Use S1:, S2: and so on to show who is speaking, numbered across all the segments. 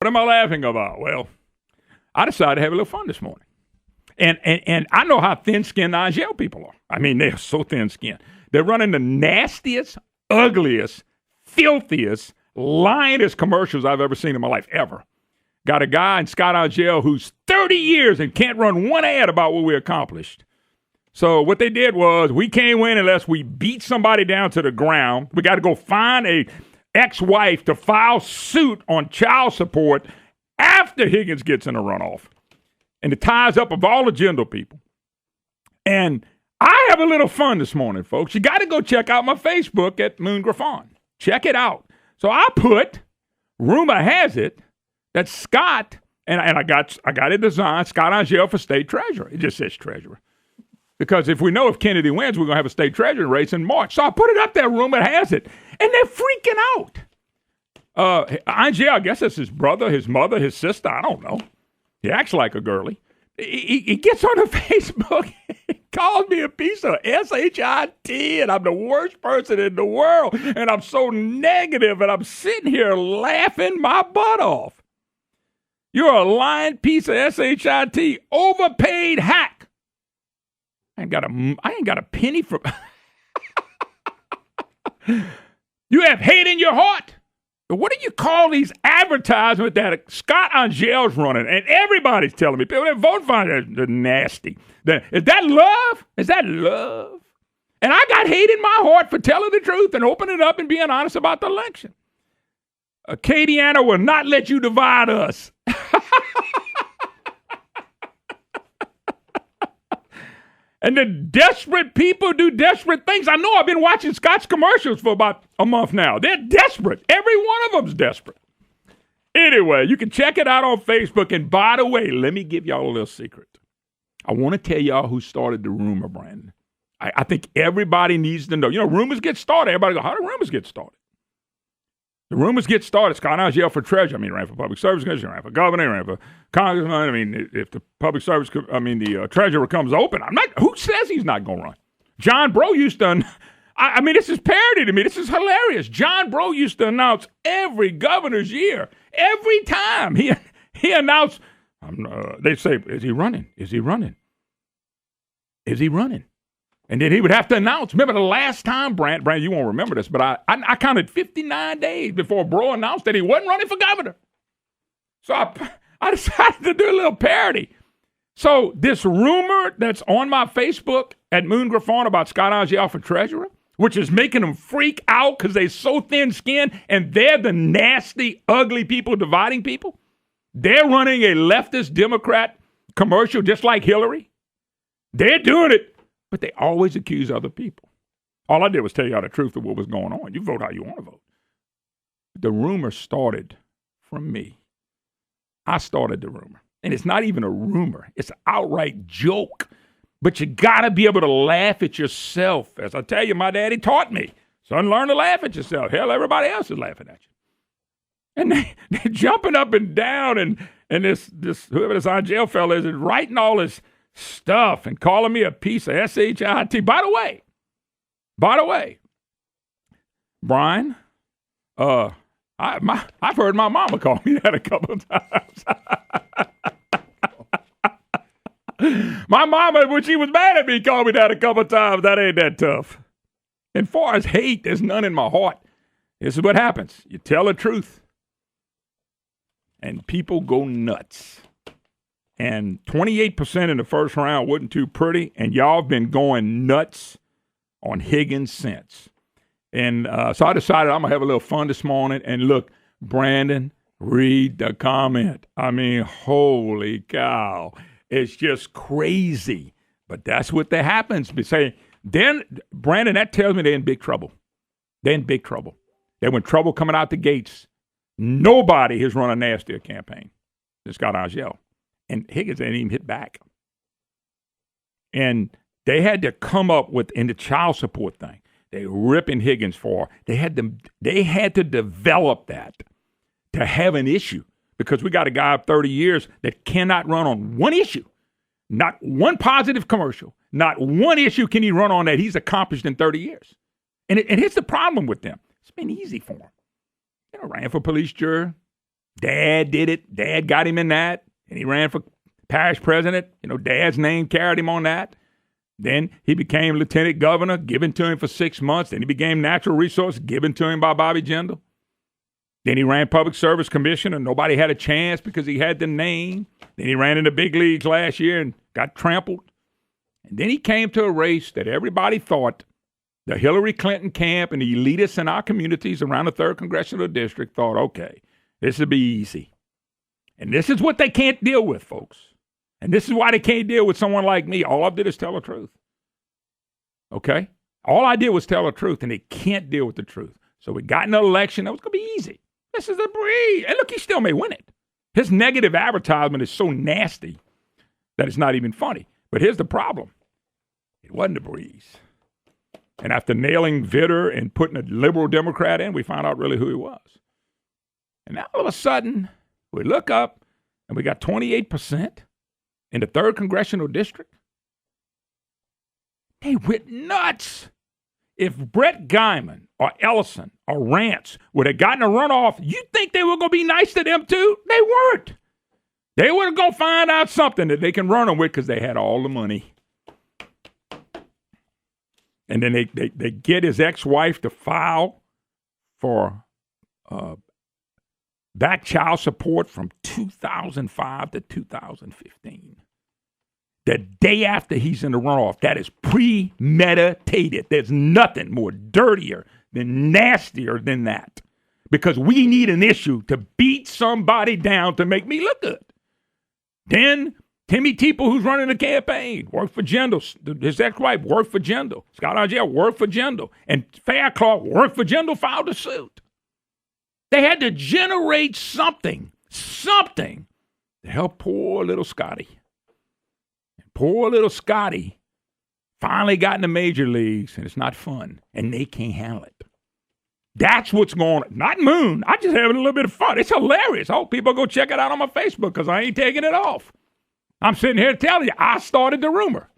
S1: What am I laughing about? Well, I decided to have a little fun this morning. And I know how thin-skinned Angel people are. I mean, they're so thin-skinned. They're running the nastiest, ugliest, filthiest, lyingest commercials I've ever seen in my life, ever. Got a guy in Scott Angel who's 30 years and can't run one ad about what we accomplished. So what they did was we can't win unless we beat somebody down to the ground. We got to go find a ex-wife to file suit on child support after Higgins gets in a runoff. And it ties up of all the gender people. And I have a little fun this morning, folks. You got to go check out my Facebook at Moon Griffon. Check it out. So I put, rumor has it, that Scott, and I got it designed, Scott Angel for state treasurer. It just says treasurer. Because if we know if Kennedy wins, we're going to have a state treasurer race in March. So I put it up there, rumor has it. And they're freaking out. Angel, I guess that's his brother, his mother, his sister, I don't know. He acts like a girly. He gets on the Facebook, he calls me a piece of shit, and I'm the worst person in the world, and I'm so negative, and I'm sitting here laughing my butt off. You're a lying piece of shit, overpaid hack. I ain't got a penny for. You have hate in your heart. What do you call these advertisements that Scott Angel's running? And everybody's telling me, people that vote for him, they're nasty. Is that love? Is that love? And I got hate in my heart for telling the truth and opening up and being honest about the election. Acadiana will not let you divide us. And the desperate people do desperate things. I know I've been watching Scott's commercials for about a month now. They're desperate. Every one of them's desperate. Anyway, you can check it out on Facebook. And by the way, let me give y'all a little secret. I want to tell y'all who started the rumor, Brandon. I think everybody needs to know. You know, rumors get started. Everybody go, how do rumors get started? The rumors get started. Scott Angel for treasurer. I mean, he ran for public service commissioner, he ran for governor, he ran for congressman. I mean, if the public service, the treasurer comes open, who says he's not going to run? John Breaux used to, I mean, this is parody to me. This is hilarious. John Breaux used to announce every governor's year, every time he announced, they'd say, is he running? Is he running? Is he running? And then he would have to announce. Remember the last time, Brand, you won't remember this, but I counted 59 days before Breaux announced that he wasn't running for governor. So I decided to do a little parody. So this rumor that's on my Facebook at Moon Griffon about Scott Angel for treasurer, which is making them freak out because they're so thin-skinned and they're the nasty, ugly people dividing people. They're running a leftist Democrat commercial just like Hillary. They're doing it. But they always accuse other people. All I did was tell y'all the truth of what was going on. You vote how you want to vote. The rumor started from me. I started the rumor. And it's not even a rumor. It's an outright joke. But you got to be able to laugh at yourself. As I tell you, my daddy taught me. Son, learn to laugh at yourself. Hell, everybody else is laughing at you. And they're jumping up and down. And this whoever this Angel fella is writing all this stuff and calling me a piece of shit. By the way, Brian, I've heard my mama call me that a couple of times. My mama, when she was mad at me, called me that a couple of times. That ain't that tough. And far as hate, there's none in my heart. This is what happens. You tell the truth, and people go nuts. And 28% in the first round wasn't too pretty, and y'all have been going nuts on Higgins since. And so I decided I'm going to have a little fun this morning. And look, Brandon, read the comment. I mean, holy cow. It's just crazy. But that's what that happens. Then, Brandon, that tells me they're in big trouble. They're in big trouble. That when trouble coming out the gates, nobody has run a nastier campaign than Scott Angel. And Higgins didn't even hit back. And they had to come up with, in the child support thing, they ripping Higgins for, they had to develop that to have an issue. Because we got a guy of 30 years that cannot run on one issue. Not one positive commercial. Not one issue can he run on that he's accomplished in 30 years. And here's the problem with them. It's been easy for him. Ran for police juror. Dad did it. Dad got him in that, and he ran for parish president. Dad's name carried him on that. Then he became lieutenant governor, given to him for 6 months. Then he became natural resource, given to him by Bobby Jindal. Then he ran public service commissioner. Nobody had a chance because he had the name. Then he ran in the big leagues last year and got trampled. And then he came to a race that everybody thought, the Hillary Clinton camp and the elitists in our communities around the 3rd Congressional District thought, okay, this will be easy. And this is what they can't deal with, folks. And this is why they can't deal with someone like me. All I did is tell the truth. Okay? All I did was tell the truth, and they can't deal with the truth. So we got an election that was going to be easy. This is a breeze. And look, he still may win it. His negative advertisement is so nasty that it's not even funny. But here's the problem. It wasn't a breeze. And after nailing Vitter and putting a liberal Democrat in, we found out really who he was. And now all of a sudden, we look up, and we got 28% in the 3rd Congressional District. They went nuts. If Brett Guyman or Ellison or Rance would have gotten a runoff, you think they were going to be nice to them too? They weren't. They were going to find out something that they can run them with because they had all the money. And then they get his ex-wife to file for back child support from 2005 to 2015. The day after he's in the runoff, that is premeditated. There's nothing more dirtier than nastier than that. Because we need an issue to beat somebody down to make me look good. Then Timmy Teeple, who's running the campaign, worked for Jindal. His ex-wife worked for Jindal. Scott Argel worked for Jindal. And Faircloth worked for Jindal, filed a suit. They had to generate something to help poor little Scotty. Poor little Scotty finally got in the major leagues, and it's not fun, and they can't handle it. That's what's going on. Not Moon. I just having a little bit of fun. It's hilarious. I hope people go check it out on my Facebook because I ain't taking it off. I'm sitting here telling you, I started the rumor.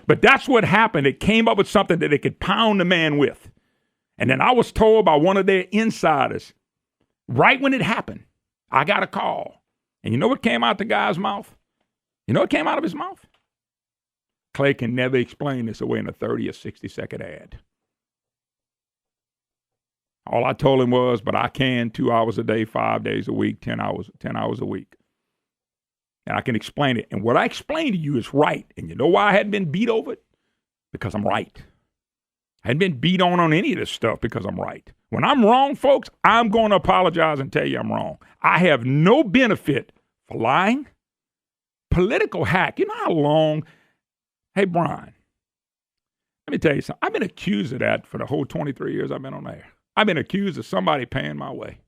S1: But that's what happened. It came up with something that they could pound the man with. And then I was told by one of their insiders, right when it happened, I got a call. And you know what came out the guy's mouth? You know what came out of his mouth? Clay can never explain this away in a 30 or 60-second ad. All I told him was, but I can 2 hours a day, 5 days a week, 10 hours a week. And I can explain it. And what I explained to you is right. And you know why I hadn't been beat over it? Because I'm right. I hadn't been beat on any of this stuff because I'm right. When I'm wrong, folks, I'm going to apologize and tell you I'm wrong. I have no benefit for lying. Political hack. You know how long... Hey, Brian, let me tell you something. I've been accused of that for the whole 23 years I've been on air. I've been accused of somebody paying my way.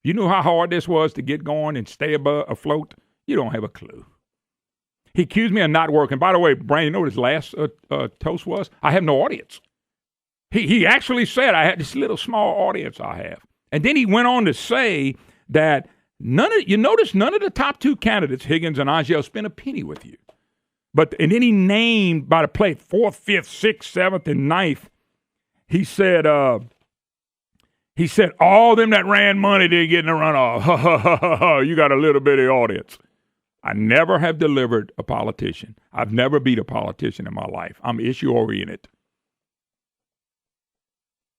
S1: You know how hard this was to get going and stay afloat? You don't have a clue. He accused me of not working. By the way, Brian, you know what his last toast was? I have no audience. He actually said, I had this little small audience I have. And then he went on to say that none of the top two candidates, Higgins and Angel, spent a penny with you. And then he named by the plate 4th, 5th, 6th, 7th, and 9th. He said, all them that ran money didn't get in the runoff. You got a little bitty audience. I never have delivered a politician. I've never beat a politician in my life. I'm issue-oriented.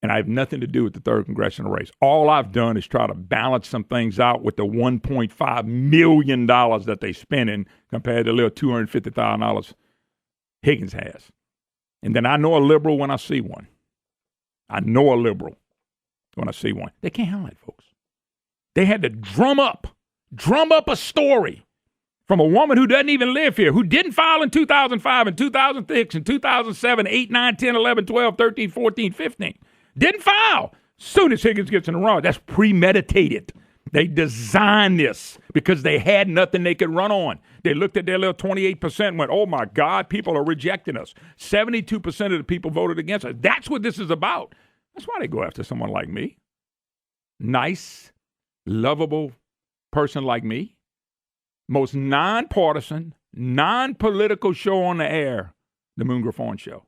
S1: And I have nothing to do with the 3rd Congressional race. All I've done is try to balance some things out with the $1.5 million that they spending compared to the little $250,000 Higgins has. And then I know a liberal when I see one. I know a liberal when I see one. They can't handle it, folks. They had to drum up a story from a woman who doesn't even live here, who didn't file in 2005 and 2006 and 2007, 8, 9, 10, 11, 12, 13, 14, 15. Didn't file. Soon as Higgins gets in the run, that's premeditated. They designed this because they had nothing they could run on. They looked at their little 28% and went, oh, my God, people are rejecting us. 72% of the people voted against us. That's what this is about. That's why they go after someone like me. Nice, lovable person like me. Most nonpartisan, non-political show on the air, the Moon Griffon Show.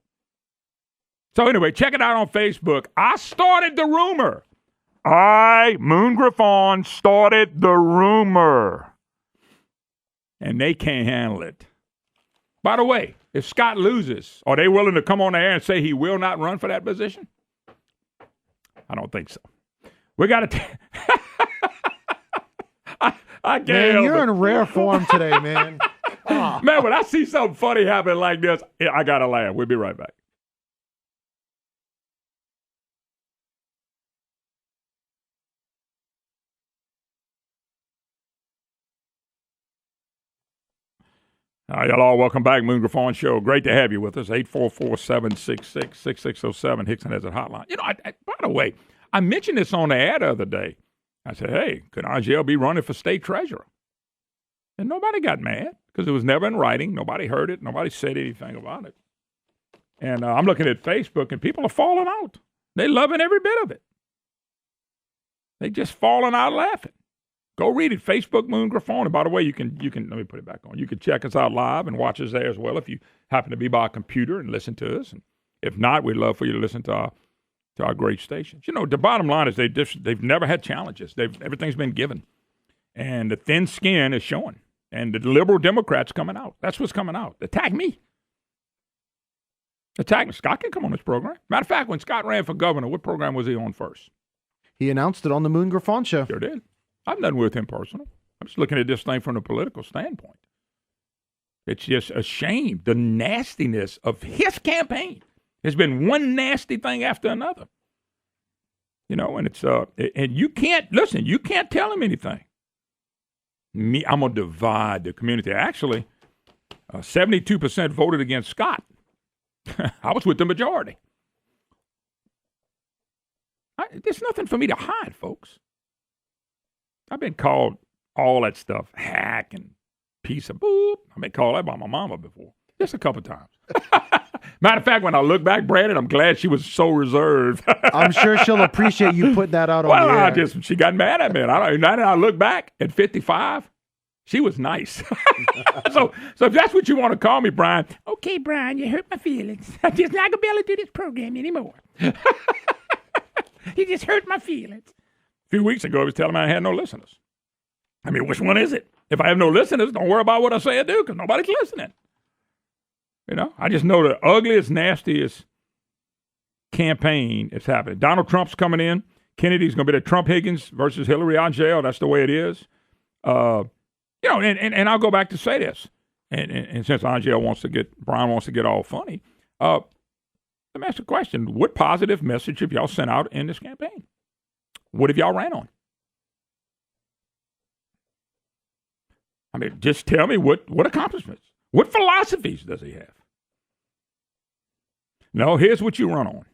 S1: So anyway, check it out on Facebook. I started the rumor. Moon Griffon, started the rumor. And they can't handle it. By the way, if Scott loses, are they willing to come on the air and say he will not run for that position? I don't think so. We got to... I can't
S2: Man,
S1: help
S2: you're
S1: it.
S2: in rare form today, man.
S1: Man, when I see something funny happen like this, I got to laugh. We'll be right back. All right, y'all all welcome back. Moon Griffon Show. Great to have you with us. 844-766-6607. Hickson has a hotline. You know, by the way, I mentioned this on the ad the other day. I said, hey, could Angel be running for state treasurer? And nobody got mad because it was never in writing. Nobody heard it. Nobody said anything about it. And I'm looking at Facebook, and people are falling out. They loving every bit of it. They just falling out laughing. Go read it. Facebook Moon Griffon. And by the way, you can let me put it back on. You can check us out live and watch us there as well if you happen to be by a computer and listen to us. And if not, we'd love for you to listen to our great stations. You know, the bottom line is they've never had challenges. Everything's been given. And the thin skin is showing. And the liberal Democrats coming out. That's what's coming out. Attack me. Attack me. Scott can come on this program. Matter of fact, when Scott ran for governor, what program was he on first?
S2: He announced it on the Moon Griffon Show.
S1: Sure did. I've done with him personal. I'm just looking at this thing from a political standpoint. It's just a shame. The nastiness of his campaign has been one nasty thing after another. You know, and it's and you can't listen. You can't tell him anything. I'm gonna divide the community. Actually, 72% voted against Scott. I was with the majority. There's nothing for me to hide, folks. I've been called all that stuff, hack and piece of boop. I've been called that by my mama before, just a couple times. Matter of fact, when I look back, Brandon, I'm glad she was so reserved.
S2: I'm sure she'll appreciate you putting that out on the air.
S1: She got mad at me. Now that I look back at 55, she was nice. So if that's what you want to call me, Brian, okay, Brian, you hurt my feelings. I'm just not going to be able to do this program anymore. You just hurt my feelings. A few weeks ago, he was telling me I had no listeners. I mean, which one is it? If I have no listeners, don't worry about what I say or do because nobody's listening. You know, I just know the ugliest, nastiest campaign is happening. Donald Trump's coming in. Kennedy's going to be the Trump Higgins versus Hillary Angel. That's the way it is. You know, and I'll go back to say this. And since Angel Brian wants to get all funny, let me ask a question. What positive message have y'all sent out in this campaign? What have y'all ran on? I mean, just tell me what accomplishments. What philosophies does he have? No, here's what you run on.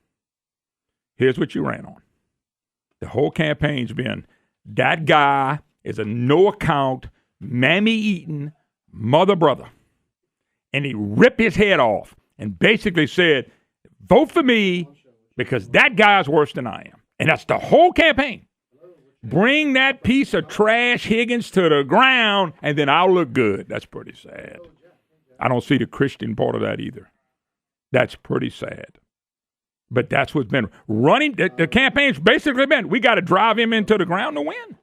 S1: Here's what you ran on. The whole campaign's been, that guy is a no-account, mammy-eating mother-brother. And he ripped his head off and basically said, vote for me because that guy's worse than I am. And that's the whole campaign. Bring that piece of trash Higgins to the ground, and then I'll look good. That's pretty sad. I don't see the Christian part of that either. That's pretty sad. But that's what's been running. The campaign's basically been, we got to drive him into the ground to win.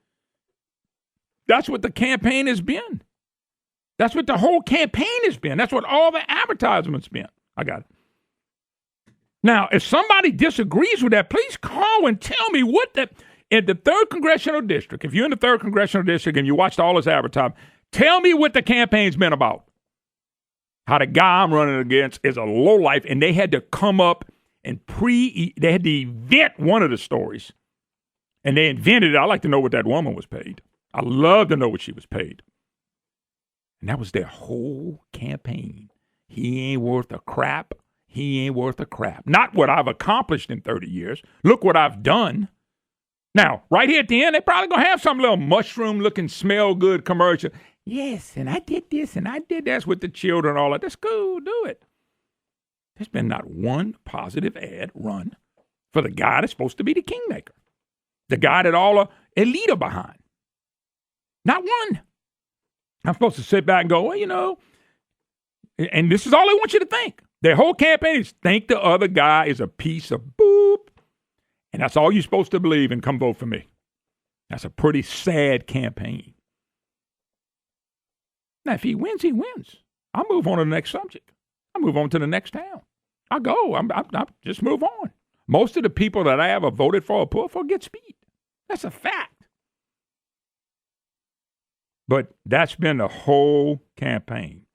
S1: That's what the campaign has been. That's what the whole campaign has been. That's what all the advertisements been. I got it. Now, if somebody disagrees with that, please call and tell me what in the 3rd Congressional District, if you're in the 3rd Congressional District and you watched all this advertising, tell me what the campaign's been about. How the guy I'm running against is a lowlife, and they had to come up and they had to invent one of the stories. And they invented it. I'd like to know what that woman was paid. I'd love to know what she was paid. And that was their whole campaign. He ain't worth a crap. He ain't worth a crap. Not what I've accomplished in 30 years. Look what I've done. Now, right here at the end, they're probably going to have some little mushroom-looking, smell-good commercial. Yes, and I did this, and I did that with the children and all that. That's cool. Do it. There's been not one positive ad run for the guy that's supposed to be the kingmaker. The guy that all the elite are behind. Not one. I'm supposed to sit back and go, well, you know, and this is all they want you to think. Their whole campaign is think the other guy is a piece of boop. And that's all you're supposed to believe and come vote for me. That's a pretty sad campaign. Now, if he wins, he wins. I'll move on to the next subject. I'll move on to the next town. I'll go. I'm just move on. Most of the people that I ever voted for or put for get speed. That's a fact. But that's been the whole campaign.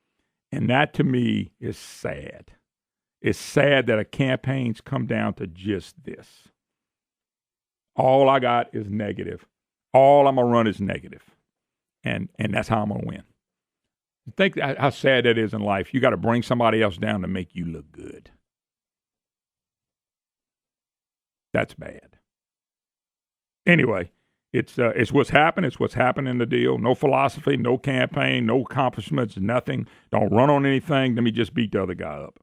S1: And that, to me, is sad. It's sad that a campaign's come down to just this. All I got is negative. All I'm going to run is negative. And that's how I'm going to win. Think how sad that is in life. You got to bring somebody else down to make you look good. That's bad. Anyway, it's what's happened. It's what's happened in the deal. No philosophy, no campaign, no accomplishments, nothing. Don't run on anything. Let me just beat the other guy up.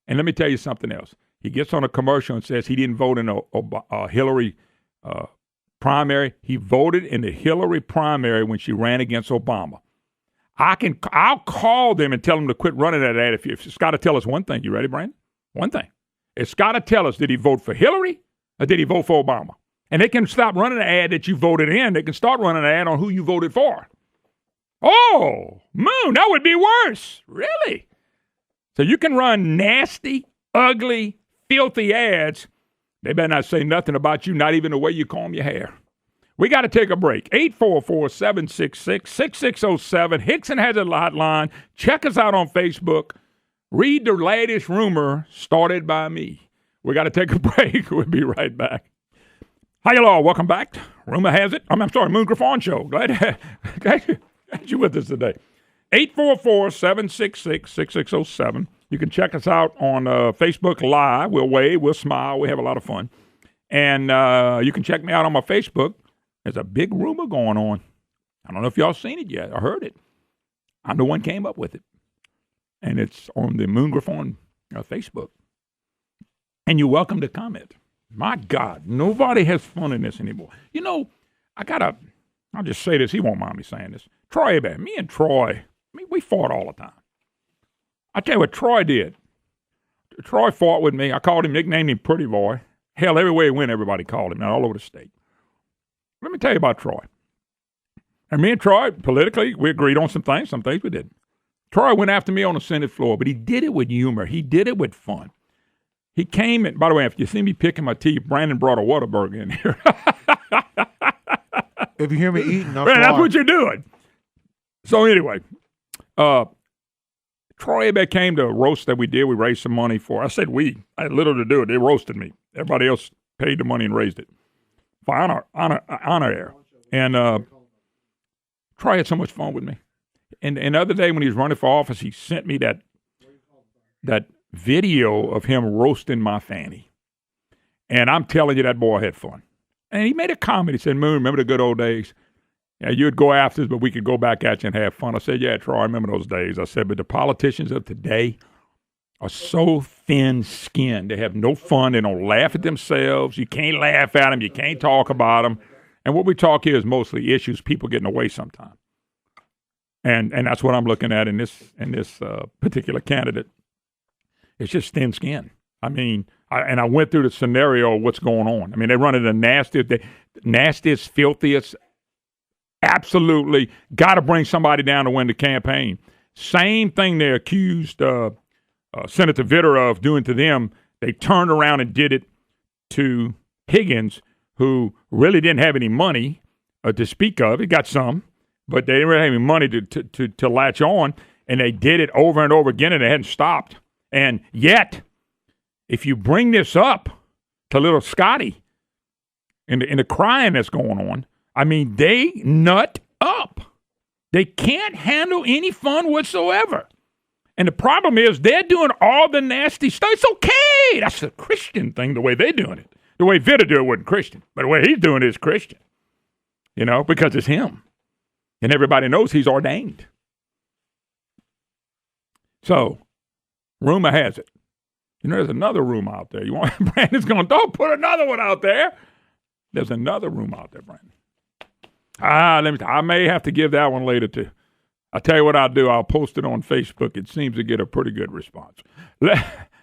S1: And let me tell you something else. He gets on a commercial and says he didn't vote in a Hillary primary. He voted in the Hillary primary when she ran against Obama. I'll call them and tell them to quit running that ad. If it's got to tell us one thing. You ready, Brandon? One thing. It's got to tell us, did he vote for Hillary or did he vote for Obama? And they can stop running the ad that you voted in. They can start running an ad on who you voted for. Oh, Moon, that would be worse. Really? So you can run nasty, ugly, filthy ads. They better not say nothing about you, not even the way you comb your hair. We got to take a break. 844-766-6607. Hickson has a hotline. Check us out on Facebook. Read the latest rumor started by me. We got to take a break. We'll be right back. Hi, y'all. Welcome back. Rumor has it. I'm sorry, Moon Griffon Show. Glad you with us today. 844-766-6607. You can check us out on Facebook Live. We'll wave, we'll smile, we have a lot of fun. And you can check me out on my Facebook. There's a big rumor going on. I don't know if y'all seen it yet or heard it. I'm the one came up with it. And it's on the Moon Griffon Facebook. And you're welcome to comment. My God, nobody has fun in this anymore. You know, I'll just say this. He won't mind me saying this. Troy, me and Troy, we fought all the time. I tell you what Troy did. Troy fought with me. I called him, nicknamed him Pretty Boy. Hell, everywhere he went, everybody called him, all over the state. Let me tell you about Troy. And me and Troy, politically, we agreed on some things we didn't. Troy went after me on the Senate floor, but he did it with humor. He did it with fun. He came in, by the way, if you see me picking my teeth, Brandon brought a Whataburger in here.
S2: If you hear me eating,
S1: that's what you're doing. So anyway, Troy came to a roast that we did. We raised some money for. I said we. I had little to do it. They roasted me. Everybody else paid the money and raised it for honor air. And Troy had so much fun with me. And the other day when he was running for office, he sent me that video of him roasting my fanny. And I'm telling you, that boy had fun. And he made a comment. He said, Moon, remember the good old days? Yeah, you'd go after us, but we could go back at you and have fun. I said, yeah, Troy, I remember those days. I said, but the politicians of today are so thin-skinned. They have no fun. They don't laugh at themselves. You can't laugh at them. You can't talk about them. And what we talk here is mostly issues, people getting away sometimes. And that's what I'm looking at in this particular candidate. It's just thin skin. I mean, I went through the scenario of what's going on. I mean, they run it the nastiest, filthiest. Absolutely got to bring somebody down to win the campaign. Same thing they accused Senator Vitter of doing to them. They turned around and did it to Higgins, who really didn't have any money to speak of. He got some, but they didn't really have any money to latch on, and they did it over and over again, and they hadn't stopped. And yet, if you bring this up to little Scotty in the crying that's going on, I mean, they nut up. They can't handle any fun whatsoever. And the problem is they're doing all the nasty stuff. It's okay. That's a Christian thing, the way they're doing it. The way Vitter do it wasn't Christian. But the way he's doing it is Christian. You know, because it's him. And everybody knows he's ordained. So, rumor has it. You know, there's another rumor out there. You want Brandon's going, don't put another one out there. There's another rumor out there, Brandon. I may have to give that one later, too. I'll tell you what I'll do. I'll post it on Facebook. It seems to get a pretty good response.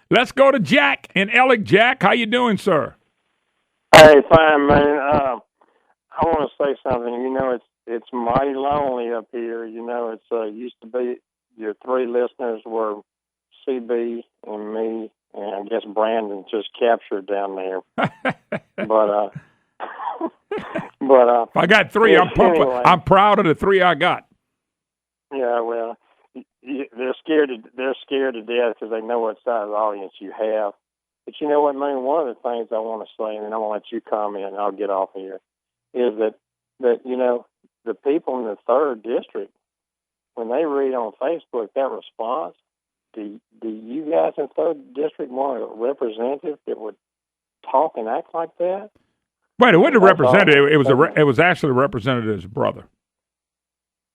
S1: Let's go to Jack in Ellick. Jack, how you doing, sir?
S3: Hey, fine, man. I want to say something. You know, it's mighty lonely up here. You know, it's used to be your three listeners were CB and me, and I guess Brandon just captured down there. but
S1: if I got three,
S3: anyway,
S1: I'm proud of the three I got.
S3: Yeah, well, they're scared to death because they know what size audience you have. But you know what, man? One of the things I want to say, and I'm going to let you comment, and I'll get off here, is that you know, the people in the 3rd District, when they read on Facebook that response, do you guys in 3rd District want a representative that would talk and act like that?
S1: Wait, it wasn't a representative. It was actually a representative's brother.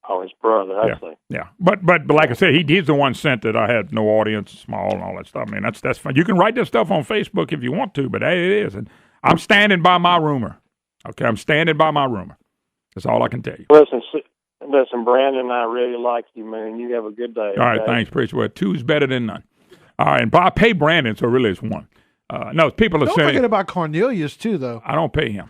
S3: Oh, his brother. I see.
S1: Yeah. But like I said, he's the one sent that I had no audience, small, and all that stuff. I mean, that's fine. You can write this stuff on Facebook if you want to, but hey, it is. And I'm standing by my rumor. Okay, I'm standing by my rumor. That's all I can tell you.
S3: Listen, Brandon, I really like you, man. You have a good day.
S1: All right, thanks, Preacher. Well, two's better than none. All right, and I pay Brandon, so really it's one. No, people are saying.
S2: Don't forget about Cornelius, too, though.
S1: I don't pay him.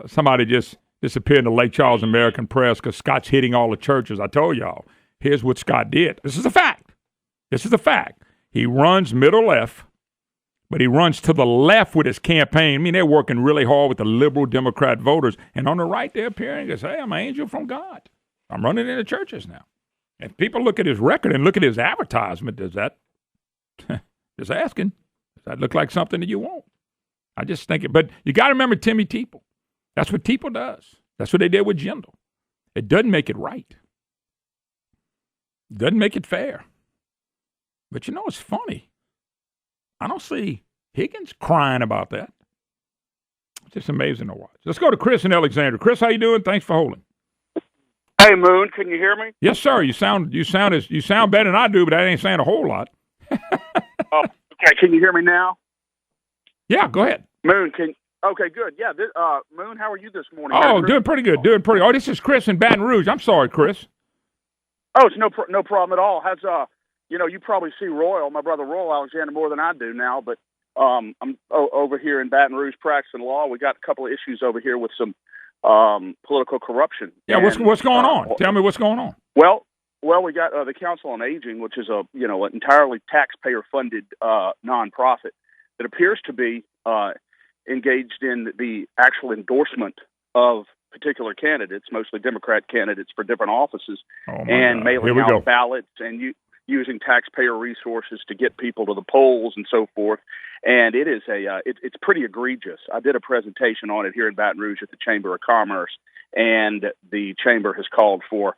S1: Somebody just disappeared in the Lake Charles American Press because Scott's hitting all the churches. I told y'all, here's what Scott did. This is a fact. He runs middle left, but he runs to the left with his campaign. I mean, they're working really hard with the liberal Democrat voters. And on the right, they're appearing as, hey, I'm an angel from God. I'm running into churches now. If people look at his record and look at his advertisement, does that, just asking, does that look like something that you want? I just think it. But you got to remember Timmy Teeple. That's what Teeple does. That's what they did with Jindal. It doesn't make it right. It doesn't make it fair. But you know, it's funny. I don't see Higgins crying about that. It's just amazing to watch. Let's go to Chris in Alexandria. Chris, how you doing? Thanks for holding.
S4: Hey, Moon, can you hear me?
S1: Yes, sir. You sound better than I do, but that ain't saying a whole lot.
S4: Oh, okay. Can you hear me now?
S1: Yeah, go ahead.
S4: Moon, okay, good. Yeah, Moon, how are you this morning?
S1: Oh, doing pretty good. Oh, this is Chris in Baton Rouge. I'm sorry, Chris.
S4: Oh, it's no problem at all. How's you probably see Royal, my brother Royal Alexander, more than I do now, but I'm over here in Baton Rouge practicing law. We got a couple of issues over here with some political corruption.
S1: Yeah, what's going on? Tell me what's going on.
S4: Well, we got the Council on Aging, which is an entirely taxpayer-funded nonprofit that appears to be engaged in the actual endorsement of particular candidates, mostly Democrat candidates for different offices, and mailing out ballots and using taxpayer resources to get people to the polls and so forth. And it is it's pretty egregious. I did a presentation on it here in Baton Rouge at the Chamber of Commerce, and the Chamber has called for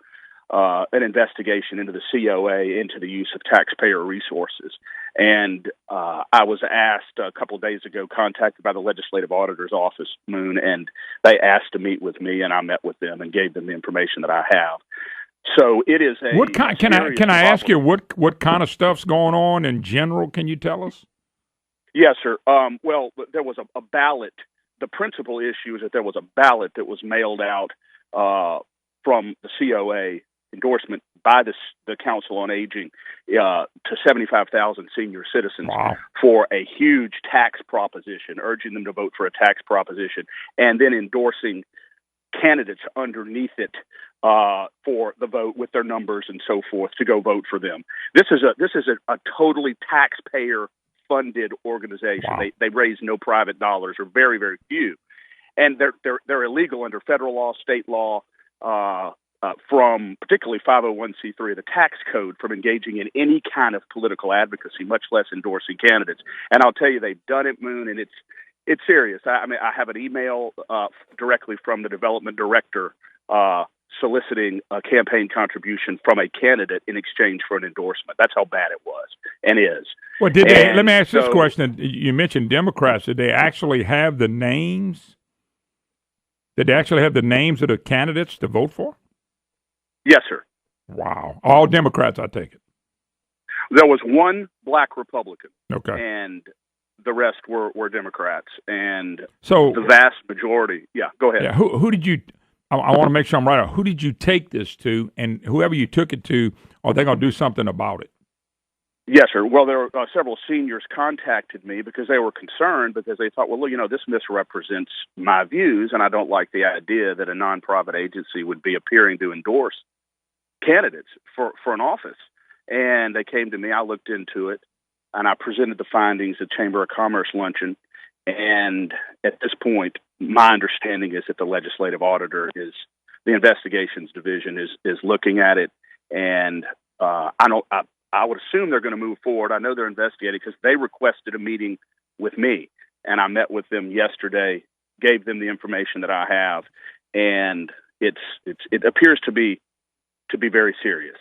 S4: an investigation into the COA, into the use of taxpayer resources. And I was asked a couple of days ago, contacted by the Legislative Auditor's Office, Moon, and they asked to meet with me, and I met with them and gave them the information that I have. So it is a
S1: what kind? Can I ask you what kind of stuff's going on in general? Can you tell us?
S4: Yes, sir. Well, there was a ballot. The principal issue is that there was a ballot that was mailed out from the COA endorsement by the Council on Aging to 75,000 senior citizens for a huge tax proposition, urging them to vote for a tax proposition, and then endorsing candidates underneath it for the vote with their numbers and so forth to go vote for them. This is a totally taxpayer-funded organization. Wow. They raise no private dollars, or very, very few, and they're illegal under federal law, state law, from particularly 501c3, the tax code, from engaging in any kind of political advocacy, much less endorsing candidates. And I'll tell you, they've done it, Moon, and it's serious. I mean, I have an email directly from the development director soliciting a campaign contribution from a candidate in exchange for an endorsement. That's how bad it was and is.
S1: Well, let me ask this question. You mentioned Democrats. Did they actually have the names? Did they actually have the names of the candidates to vote for?
S4: Yes, sir.
S1: Wow. All Democrats, I take it.
S4: There was one black Republican.
S1: Okay.
S4: And the rest were Democrats. And
S1: so
S4: the vast majority. Yeah, go ahead.
S1: Yeah, who did you – I want to make sure I'm right. Who did you take this to? And whoever you took it to, are they going to do something about it?
S4: Yes, sir. Well, there were several seniors contacted me because they were concerned because they thought, well, this misrepresents my views, and I don't like the idea that a nonprofit agency would be appearing to endorse candidates for an office. And they came to me. I looked into it, and I presented the findings at Chamber of Commerce luncheon. And at this point, my understanding is that the legislative auditor the investigations division is looking at it, and I would assume they're going to move forward. I know they're investigating because they requested a meeting with me, and I met with them yesterday, gave them the information that I have, and it appears to be very serious.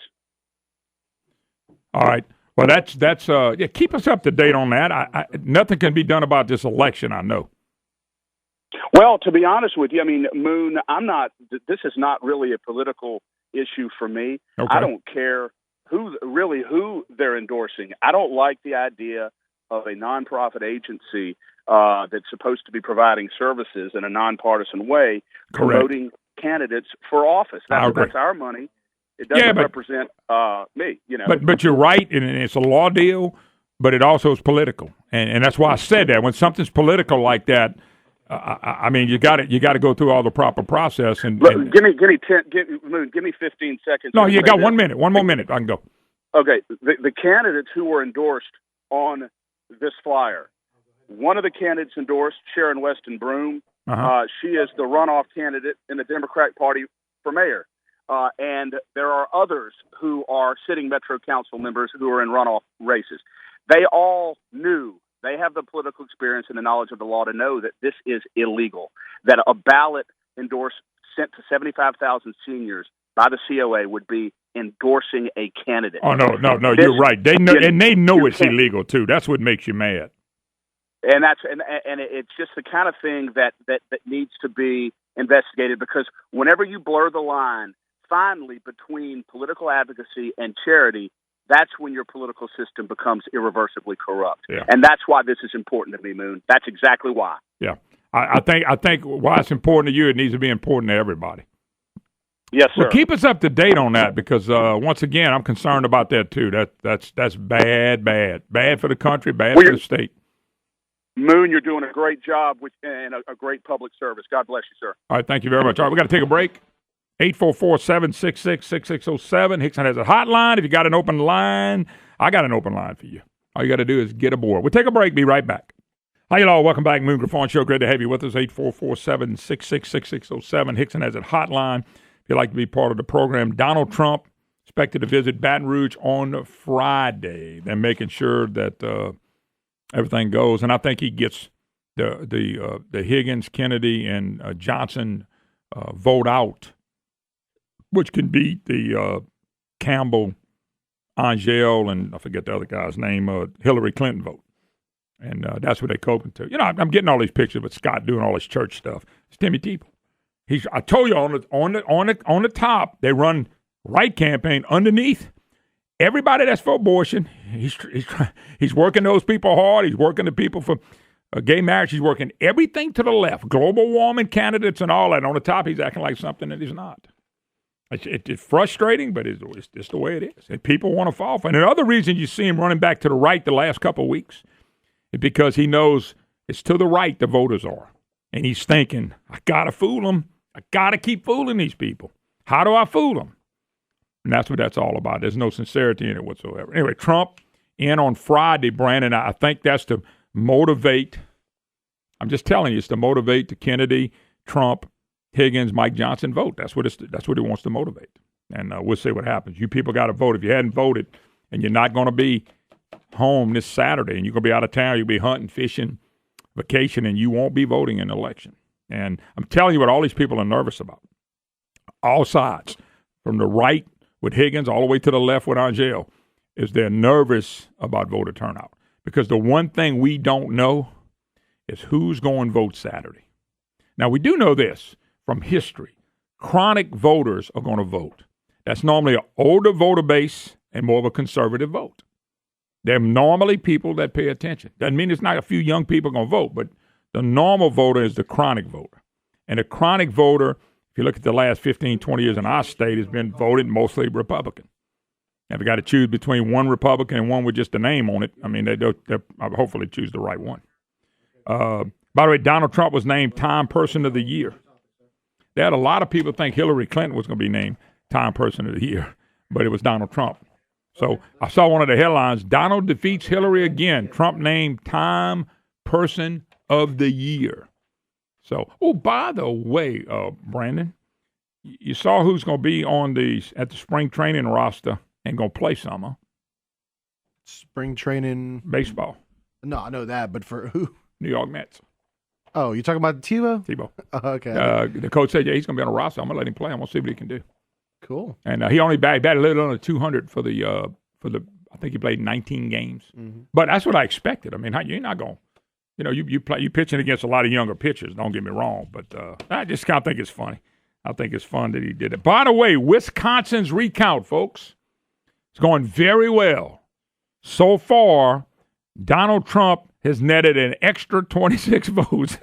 S1: All right. Well, that's keep us up to date on that. Nothing can be done about this election, I know.
S4: Well, to be honest with you, I mean, Moon, this is not really a political issue for me. Okay. I don't care who they're endorsing. I don't like the idea of a nonprofit agency that's supposed to be providing services in a nonpartisan way, promoting candidates for office. That's our money. It doesn't represent me,
S1: But you're right, and it's a law deal, but it also is political, and that's why I said that. When something's political like that, I mean, you got to go through all the proper process. And
S4: give me 15 seconds.
S1: No, you got 1 minute. One more minute. I can go.
S4: Okay, the candidates who were endorsed on this flyer. One of the candidates endorsed Sharon Weston Broome. Uh-huh. She is the runoff candidate in the Democratic Party for mayor. And there are others who are sitting Metro Council members who are in runoff races. They all knew. They have the political experience and the knowledge of the law to know that this is illegal, that a ballot sent to 75,000 seniors by the COA would be endorsing a candidate.
S1: Oh, no, you're right. They know, and they know it's illegal, too. That's what makes you mad.
S4: And it's just the kind of thing that needs to be investigated, because whenever you blur the line, finally, between political advocacy and charity, that's when your political system becomes irreversibly corrupt. Yeah. And that's why this is important to me, Moon. That's exactly why. Yeah.
S1: I think why it's important to you, it needs to be important to everybody.
S4: Yes, sir.
S1: Well, keep us up to date on that, because once again, I'm concerned about that too. That's bad for the country, bad for the state.
S4: Moon, you're doing a great job and a great public service. God bless you, sir.
S1: All right, thank you very much. All right, we got to take a break. 844-766-6607. Hickson has a hotline. If you got an open line, I got an open line for you. All you got to do is get aboard. We'll take a break. Be right back. Hi, y'all. Welcome back. Moon Griffon Show. Great to have you with us. 844-766-6607. Hickson has a hotline. If you'd like to be part of the program, Donald Trump expected to visit Baton Rouge on Friday. They're making sure that everything goes, and I think he gets the Higgins, Kennedy, and Johnson vote out, which can beat the Campbell, Angel, and I forget the other guy's name, Hillary Clinton vote. And that's what they're coping to. I'm getting all these pictures with Scott doing all this church stuff. It's Timmy Tebow. I told you on the top, they run right campaign. Underneath, everybody that's for abortion, he's working those people hard. He's working the people for gay marriage. He's working everything to the left. Global warming candidates and all that. On the top, he's acting like something that he's not. It's frustrating, but it's just the way it is. And people want to fall for it. And the other reason you see him running back to the right the last couple of weeks is because he knows it's to the right the voters are. And he's thinking, I got to fool them. I got to keep fooling these people. How do I fool them? And that's what that's all about. There's no sincerity in it whatsoever. Anyway, Trump in on Friday, Brandon. I think that's to motivate. I'm just telling you, it's to motivate the Kennedy, Trump, Higgins, Mike Johnson vote. That's what he wants to motivate. And we'll see what happens. You people got to vote. If you hadn't voted and you're not going to be home this Saturday and you're going to be out of town, you'll be hunting, fishing, vacationing, you won't be voting in the election. And I'm telling you what all these people are nervous about. All sides, from the right with Higgins all the way to the left with Angel, is they're nervous about voter turnout. Because the one thing we don't know is who's going to vote Saturday. Now, we do know this from history. Chronic voters are going to vote. That's normally an older voter base and more of a conservative vote. They're normally people that pay attention. Doesn't mean it's not a few young people going to vote, but the normal voter is the chronic voter. And the chronic voter, if you look at the last 15, 20 years in our state, has been voted mostly Republican. If you got to choose between one Republican and one with just a name on it, I mean, they'll hopefully choose the right one. By the way, Donald Trump was named Time Person of the Year. They had a lot of people think Hillary Clinton was going to be named Time Person of the Year, but it was Donald Trump. So I saw one of the headlines, Donald defeats Hillary again. Trump named Time Person of the Year. So, by the way, Brandon, you saw who's going to be at the spring training roster and going to play some, huh?
S2: Spring training.
S1: Baseball.
S2: No, I know that, but for who?
S1: New York Mets.
S2: Oh, you're talking about Tebow?
S1: Tebow.
S2: Okay.
S1: The coach said, he's going to be on the roster. I'm going to let him play. I'm going to see what he can do.
S2: Cool.
S1: And he only batted a little under 200 for the I think he played 19 games. Mm-hmm. But that's what I expected. I mean, you're not going, you pitching against a lot of younger pitchers. Don't get me wrong, but I just kind of think it's funny. I think it's fun that he did it. By the way, Wisconsin's recount, folks, it's going very well. So far, Donald Trump has netted an extra 26 votes.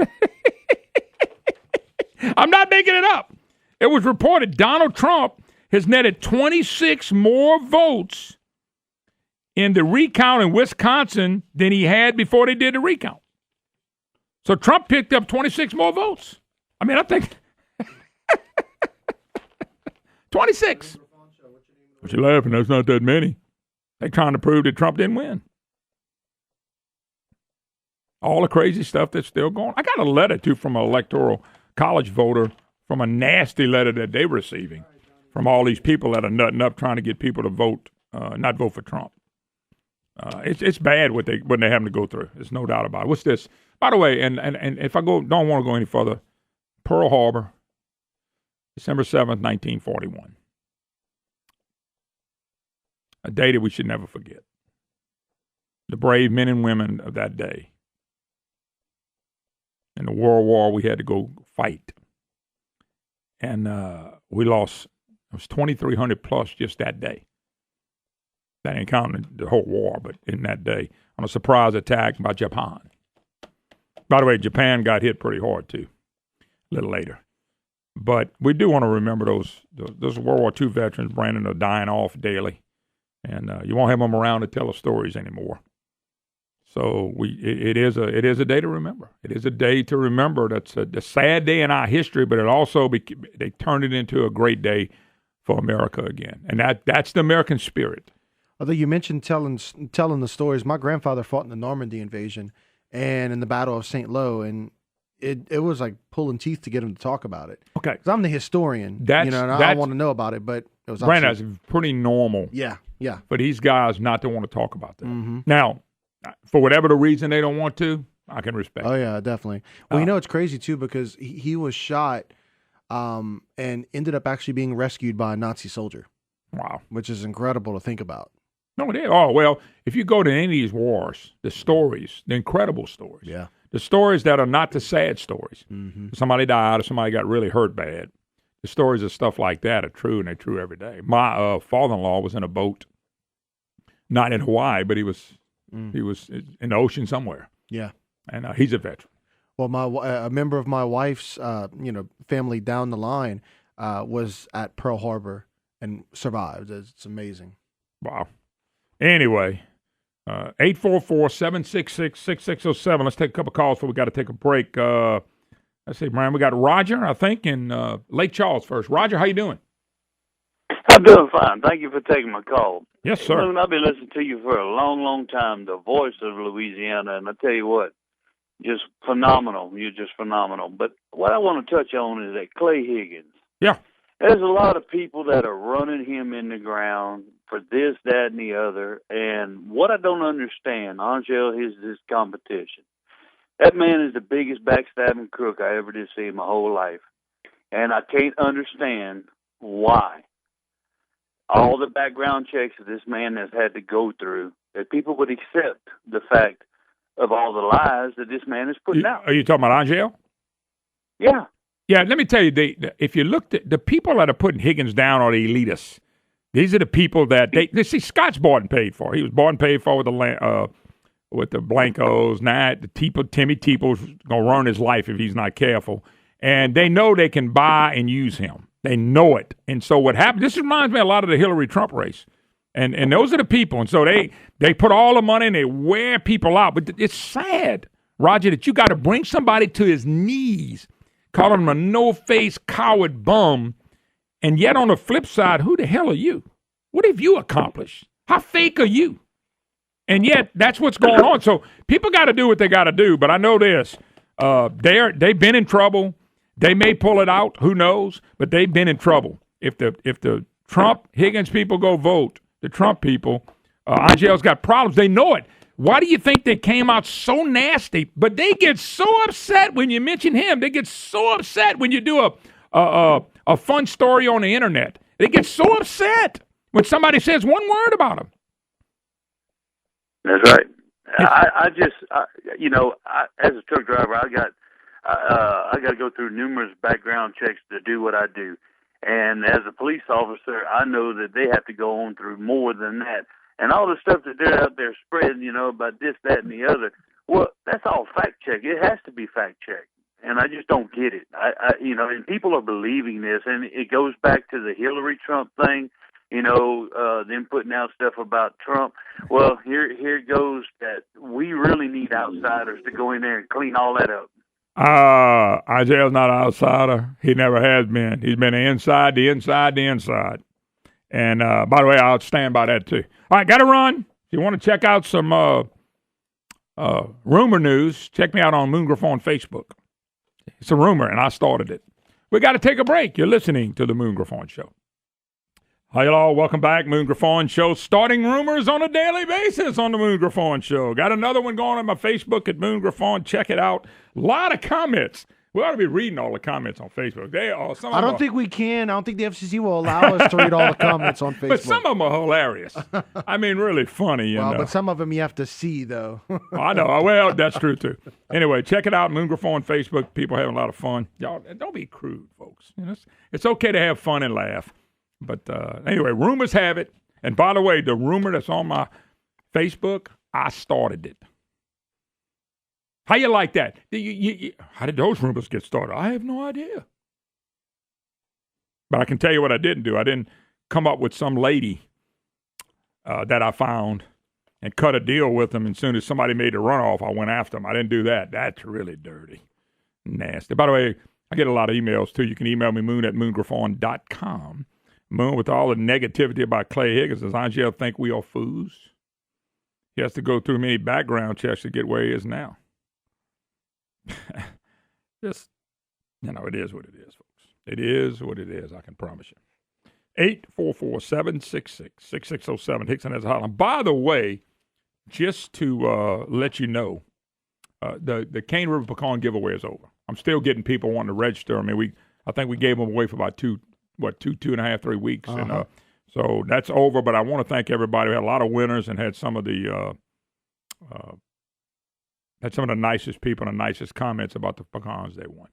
S1: I'm not making it up. It was reported Donald Trump has netted 26 more votes in the recount in Wisconsin than he had before they did the recount. So Trump picked up 26 more votes. I mean, I think 26. What you laughing? That's not that many. They're trying to prove that Trump didn't win. All the crazy stuff that's still going on. I got a letter, too, from an electoral college voter from a nasty letter that they're receiving from all these people that are nutting up trying to get people to vote, not vote for Trump. It's bad what they're having to go through. There's no doubt about it. What's this? By the way, and if I don't want to go any further, Pearl Harbor, December 7th, 1941. A day that we should never forget. The brave men and women of that day. In the World War, we had to go fight. And we lost, it was 2,300 plus just that day. That ain't counting the whole war, but in that day, on a surprise attack by Japan. By the way, Japan got hit pretty hard, too, a little later. But we do want to remember those World War II veterans, Brandon, are dying off daily. And you won't have them around to tell the stories anymore. So it is a day to remember. It is a day to remember. That's a sad day in our history, but it also they turned it into a great day for America again, and that's the American spirit.
S2: Although you mentioned telling the stories, my grandfather fought in the Normandy invasion and in the Battle of St. Lo, and it was like pulling teeth to get him to talk about it.
S1: Okay,
S2: because I'm the historian, and I want to know about it, but it was
S1: Brandon, that's pretty normal.
S2: Yeah.
S1: For these guys not to want to talk about that.
S2: Mm-hmm.
S1: Now, for whatever the reason they don't want to, I can respect.
S2: Oh yeah, definitely. Well, it's crazy too because he was shot, and ended up actually being rescued by a Nazi soldier.
S1: Wow,
S2: which is incredible to think about.
S1: No, it is. Oh well, if you go to any of these wars, the stories, the incredible stories, the stories that are not the sad stories. Mm-hmm. Somebody died or somebody got really hurt bad. The stories of stuff like that are true, and they're true every day. My father-in-law was in a boat, not in Hawaii, but he was in the ocean somewhere. Yeah, and he's a veteran.
S2: Well, a member of my wife's family down the line was at Pearl Harbor and survived. It's amazing.
S1: Wow. Anyway, 844-766-6607. Let's take a couple calls before we got to take a break. Let's see, Brian. We got Roger, I think, in Lake Charles first. Roger, how you doing?
S5: I'm doing fine. Thank you for taking my call.
S1: Yes, sir.
S5: Listen, I've been listening to you for a long, long time, the voice of Louisiana, and I tell you what, just phenomenal. You're just phenomenal. But what I want to touch on is that Clay Higgins.
S1: Yeah.
S5: There's a lot of people that are running him in the ground for this, that, and the other. And what I don't understand, Angel, is this competition. That man is the biggest backstabbing crook I ever did see in my whole life. And I can't understand why. All the background checks that this man has had to go through, that people would accept the fact of all the lies that this man is putting out.
S1: Are you talking about Angel?
S5: Yeah.
S1: Yeah, let me tell you, if you look at the people that are putting Higgins down are the elitists. These are the people that they see. Scott's bought and paid for. He was bought and paid for with the Blancos. Now Timmy Tebow's gonna ruin his life if he's not careful. And they know they can buy and use him. They know it. And so what happened? This reminds me a lot of the Hillary Trump race. And those are the people. And so they put all the money and they wear people out. But it's sad, Roger, that you got to bring somebody to his knees, call him a no-face coward bum, and yet on the flip side, who the hell are you? What have you accomplished? How fake are you? And yet that's what's going on. So people got to do what they got to do. But I know this. They've been in trouble. They may pull it out. Who knows? But they've been in trouble. If the Trump Higgins people go vote, the Trump people, Angel's got problems. They know it. Why do you think they came out so nasty? But they get so upset when you mention him. They get so upset when you do a fun story on the internet. They get so upset when somebody says one word about him.
S5: That's right. I as a truck driver, I got to go through numerous background checks to do what I do. And as a police officer, I know that they have to go on through more than that. And all the stuff that they're out there spreading, about this, that, and the other, well, that's all fact-checked. It has to be fact-checked. And I just don't get it. And people are believing this. And it goes back to the Hillary Trump thing, them putting out stuff about Trump. Well, here goes that we really need outsiders to go in there and clean all that up.
S1: Isaiah's not an outsider. He never has been. He's been the inside. And by the way, I'll stand by that too. All right, got to run. If you want to check out some rumor news, check me out on Moon Griffon on Facebook. It's a rumor, and I started it. We got to take a break. You're listening to the Moon Griffon Show. Hi, y'all. Welcome back. Moon Griffon Show. Starting rumors on a daily basis on the Moon Griffon Show. Got another one going on my Facebook at Moon Griffon. Check it out. A lot of comments. We ought to be reading all the comments on Facebook.
S2: I don't think we can. I don't think the FCC will allow us to read all the comments on Facebook.
S1: But some of them are hilarious. I mean, really funny.
S2: But some of them you have to see, though.
S1: I know. Well, that's true, too. Anyway, check it out. Moon Griffon on Facebook. People having a lot of fun. Y'all, don't be crude, folks. It's okay to have fun and laugh. But anyway, rumors have it. And by the way, the rumor that's on my Facebook, I started it. How you like that? How did those rumors get started? I have no idea. But I can tell you what I didn't do. I didn't come up with some lady that I found and cut a deal with them. And as soon as somebody made a runoff, I went after them. I didn't do that. That's really dirty. Nasty. By the way, I get a lot of emails, too. You can email me, moon@moongriffon.com. Moon, with all the negativity about Clay Higgins, does Angel think we are fools? He has to go through many background checks to get where he is now. Just, it is what it is, folks. It is what it is, I can promise you. 844-766-6607. Hickson has a hotline. By the way, just to let you know, the Cane River Pecan giveaway is over. I'm still getting people wanting to register. I mean, I think we gave them away for about 2.5, 3 weeks. Uh-huh. And so that's over, but I want to thank everybody. We had a lot of winners and had some of the nicest people and the nicest comments about the pecans they won.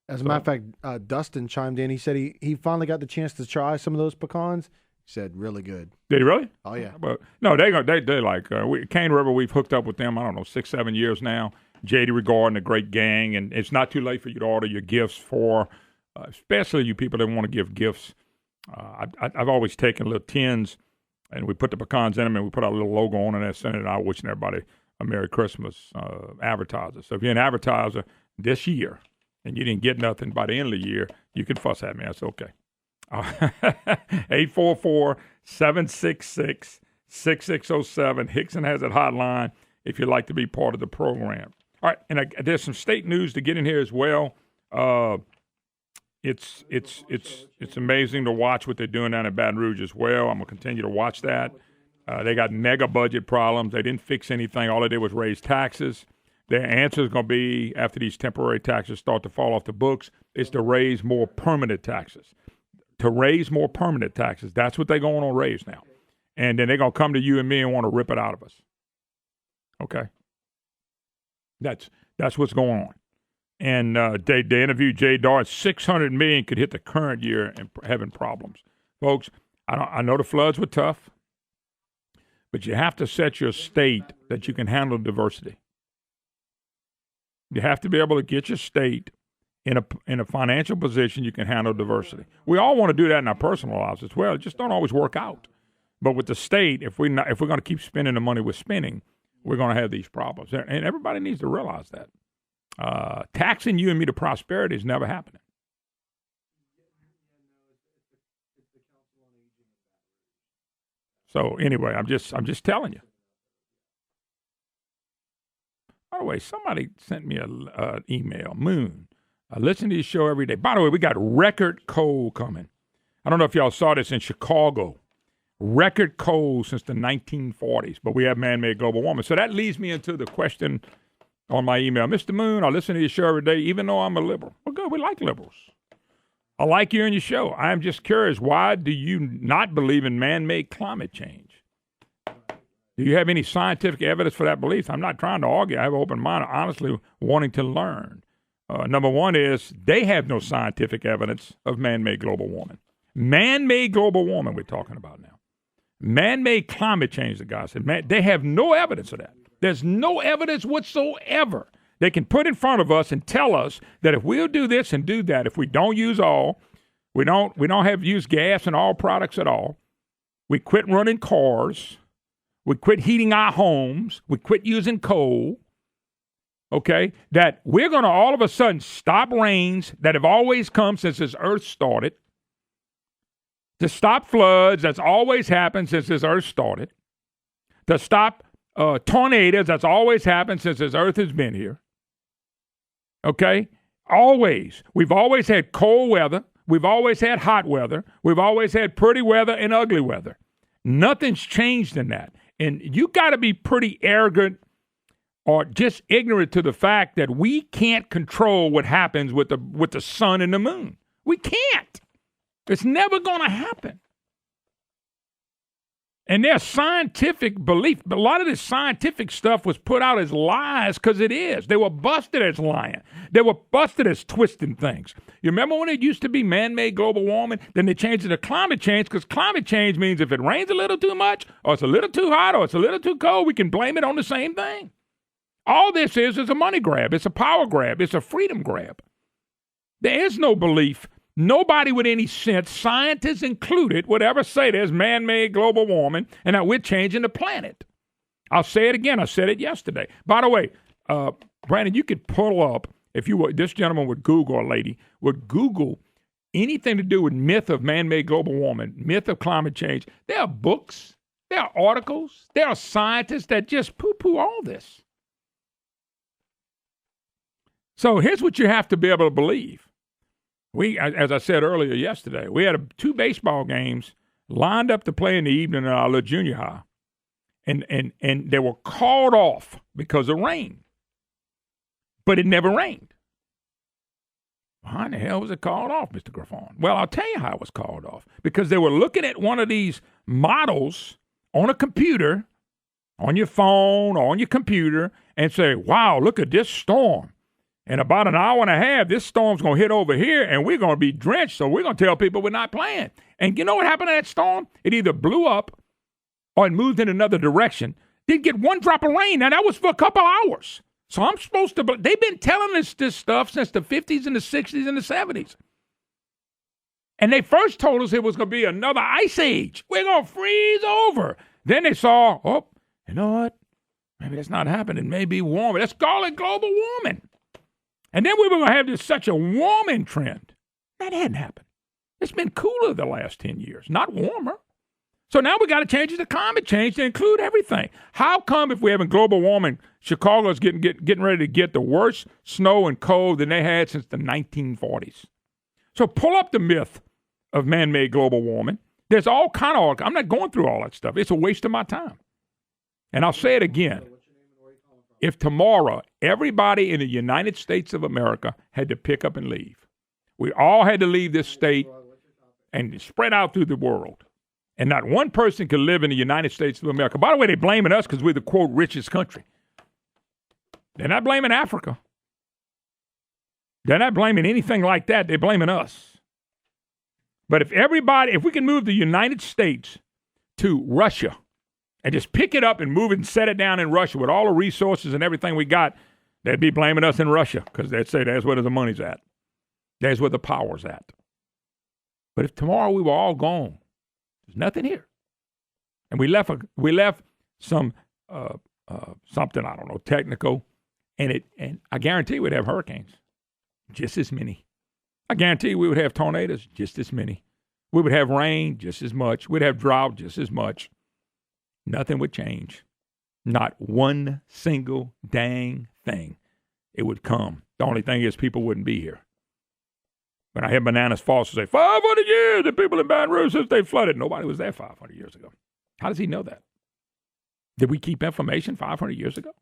S2: As a matter of fact, Dustin chimed in. He said he finally got the chance to try some of those pecans. He said, really good.
S1: Did he really?
S2: Oh, yeah.
S1: Well, no, they like Cane River, we've hooked up with them, 6-7 years now. J.D. Regard and a great gang, and it's not too late for you to order your gifts for, especially you people that want to give gifts. I've always taken little tins, and we put the pecans in them, and we put our little logo on it and send it out, wishing everybody a Merry Christmas advertiser. So if you're an advertiser this year and you didn't get nothing by the end of the year, you can fuss at me. That's okay. 844-766-6607. Hickson has that hotline if you'd like to be part of the program. All right, and there's some state news to get in here as well. It's amazing to watch what they're doing down in Baton Rouge as well. I'm going to continue to watch that. They got mega budget problems. They didn't fix anything. All they did was raise taxes. Their answer is going to be, after these temporary taxes start to fall off the books, is to raise more permanent taxes. To raise more permanent taxes. That's what they're going to raise now. And then they're going to come to you and me and want to rip it out of us. Okay? That's what's going on. And they interviewed Jay Dart. $600 million could hit the current year and having problems. Folks, I know the floods were tough, but you have to set your state that you can handle diversity. You have to be able to get your state in a financial position you can handle diversity. We all want to do that in our personal lives as well. It just don't always work out. But with the state, if we're going to keep spending the money we're spending, we're going to have these problems. And everybody needs to realize that. Taxing you and me to prosperity is never happening. So anyway, I'm just telling you. By the way, somebody sent me an email. Moon, I listen to your show every day. By the way, we got record cold coming. I don't know if y'all saw this in Chicago. Record cold since the 1940s, but we have man-made global warming. So that leads me into the question on my email. Mr. Moon, I listen to your show every day, even though I'm a liberal. Well, good. We like liberals. I like you and your show. I'm just curious, why do you not believe in man-made climate change? Do you have any scientific evidence for that belief? I'm not trying to argue. I have an open mind, honestly wanting to learn. Number one is they have no scientific evidence of man-made global warming. Man-made global warming we're talking about now. Man-made climate change, the guy said. They have no evidence of that. There's no evidence whatsoever they can put in front of us and tell us that if we'll do this and do that, if we don't use oil, we don't have use gas and oil products at all, we quit running cars, we quit heating our homes, we quit using coal, okay, that we're going to all of a sudden stop rains that have always come since this earth started, to stop floods that's always happened since this earth started, to stop tornadoes that's always happened since this earth has been here. Okay? Always. We've always had cold weather. We've always had hot weather. We've always had pretty weather and ugly weather. Nothing's changed in that. And you got to be pretty arrogant or just ignorant to the fact that we can't control what happens with the sun and the moon. We can't. It's never going to happen. And there's scientific belief. A lot of this scientific stuff was put out as lies because it is. They were busted as lying. They were busted as twisting things. You remember when it used to be man-made global warming? Then they changed it to climate change because climate change means if it rains a little too much or it's a little too hot or it's a little too cold, we can blame it on the same thing. All this is a money grab. It's a power grab. It's a freedom grab. There is no belief. Nobody with any sense, scientists included, would ever say there's man-made global warming and that we're changing the planet. I'll say it again. I said it yesterday. By the way, Brandon, you could pull up, if you would, this gentleman would Google, a lady, would Google anything to do with myth of man-made global warming, myth of climate change. There are books, there are articles, there are scientists that just poo-poo all this. So here's what you have to be able to believe. We, as I said earlier yesterday, we had 2 baseball games lined up to play in the evening at our little junior high, and they were called off because of rain. But it never rained. Why in the hell was it called off, Mr. Griffon? Well, I'll tell you how it was called off. Because they were looking at one of these models on a computer, on your phone or on your computer, and say, wow, look at this storm. In about an hour and a half, this storm's going to hit over here, and we're going to be drenched, so we're going to tell people we're not playing. And you know what happened to that storm? It either blew up or it moved in another direction. Didn't get one drop of rain. Now, that was for a couple hours. So I'm supposed to – they've been telling us this stuff since the 50s and the 60s and the 70s. And they first told us it was going to be another ice age. We're going to freeze over. Then they saw, oh, you know what? Maybe that's not happening. It may be warmer. Let's call it global warming. And then we were going to have such a warming trend. That hadn't happened. It's been cooler the last 10 years, not warmer. So now we got to change it to climate change to include everything. How come if we're having global warming, Chicago's getting ready to get the worst snow and cold than they had since the 1940s? So pull up the myth of man-made global warming. There's all kind of, I'm not going through all that stuff. It's a waste of my time. And I'll say it again. If tomorrow everybody in the United States of America had to pick up and leave, we all had to leave this state and spread out through the world, and not one person could live in the United States of America. By the way, they're blaming us because we're the, quote, richest country. They're not blaming Africa. They're not blaming anything like that. They're blaming us. But if we can move the United States to Russia, and just pick it up and move it and set it down in Russia with all the resources and everything we got, they'd be blaming us in Russia because they'd say that's where the money's at. That's where the power's at. But if tomorrow we were all gone, there's nothing here. And we left some something, I don't know, technical, and I guarantee we'd have hurricanes, just as many. I guarantee we would have tornadoes, just as many. We would have rain, just as much. We'd have drought, just as much. Nothing would change. Not one single dang thing. It would come. The only thing is people wouldn't be here. When I hear Bananas Foster say, 500 years, the people in Baton Rouge since they flooded. Nobody was there 500 years ago. How does he know that? Did we keep information 500 years ago?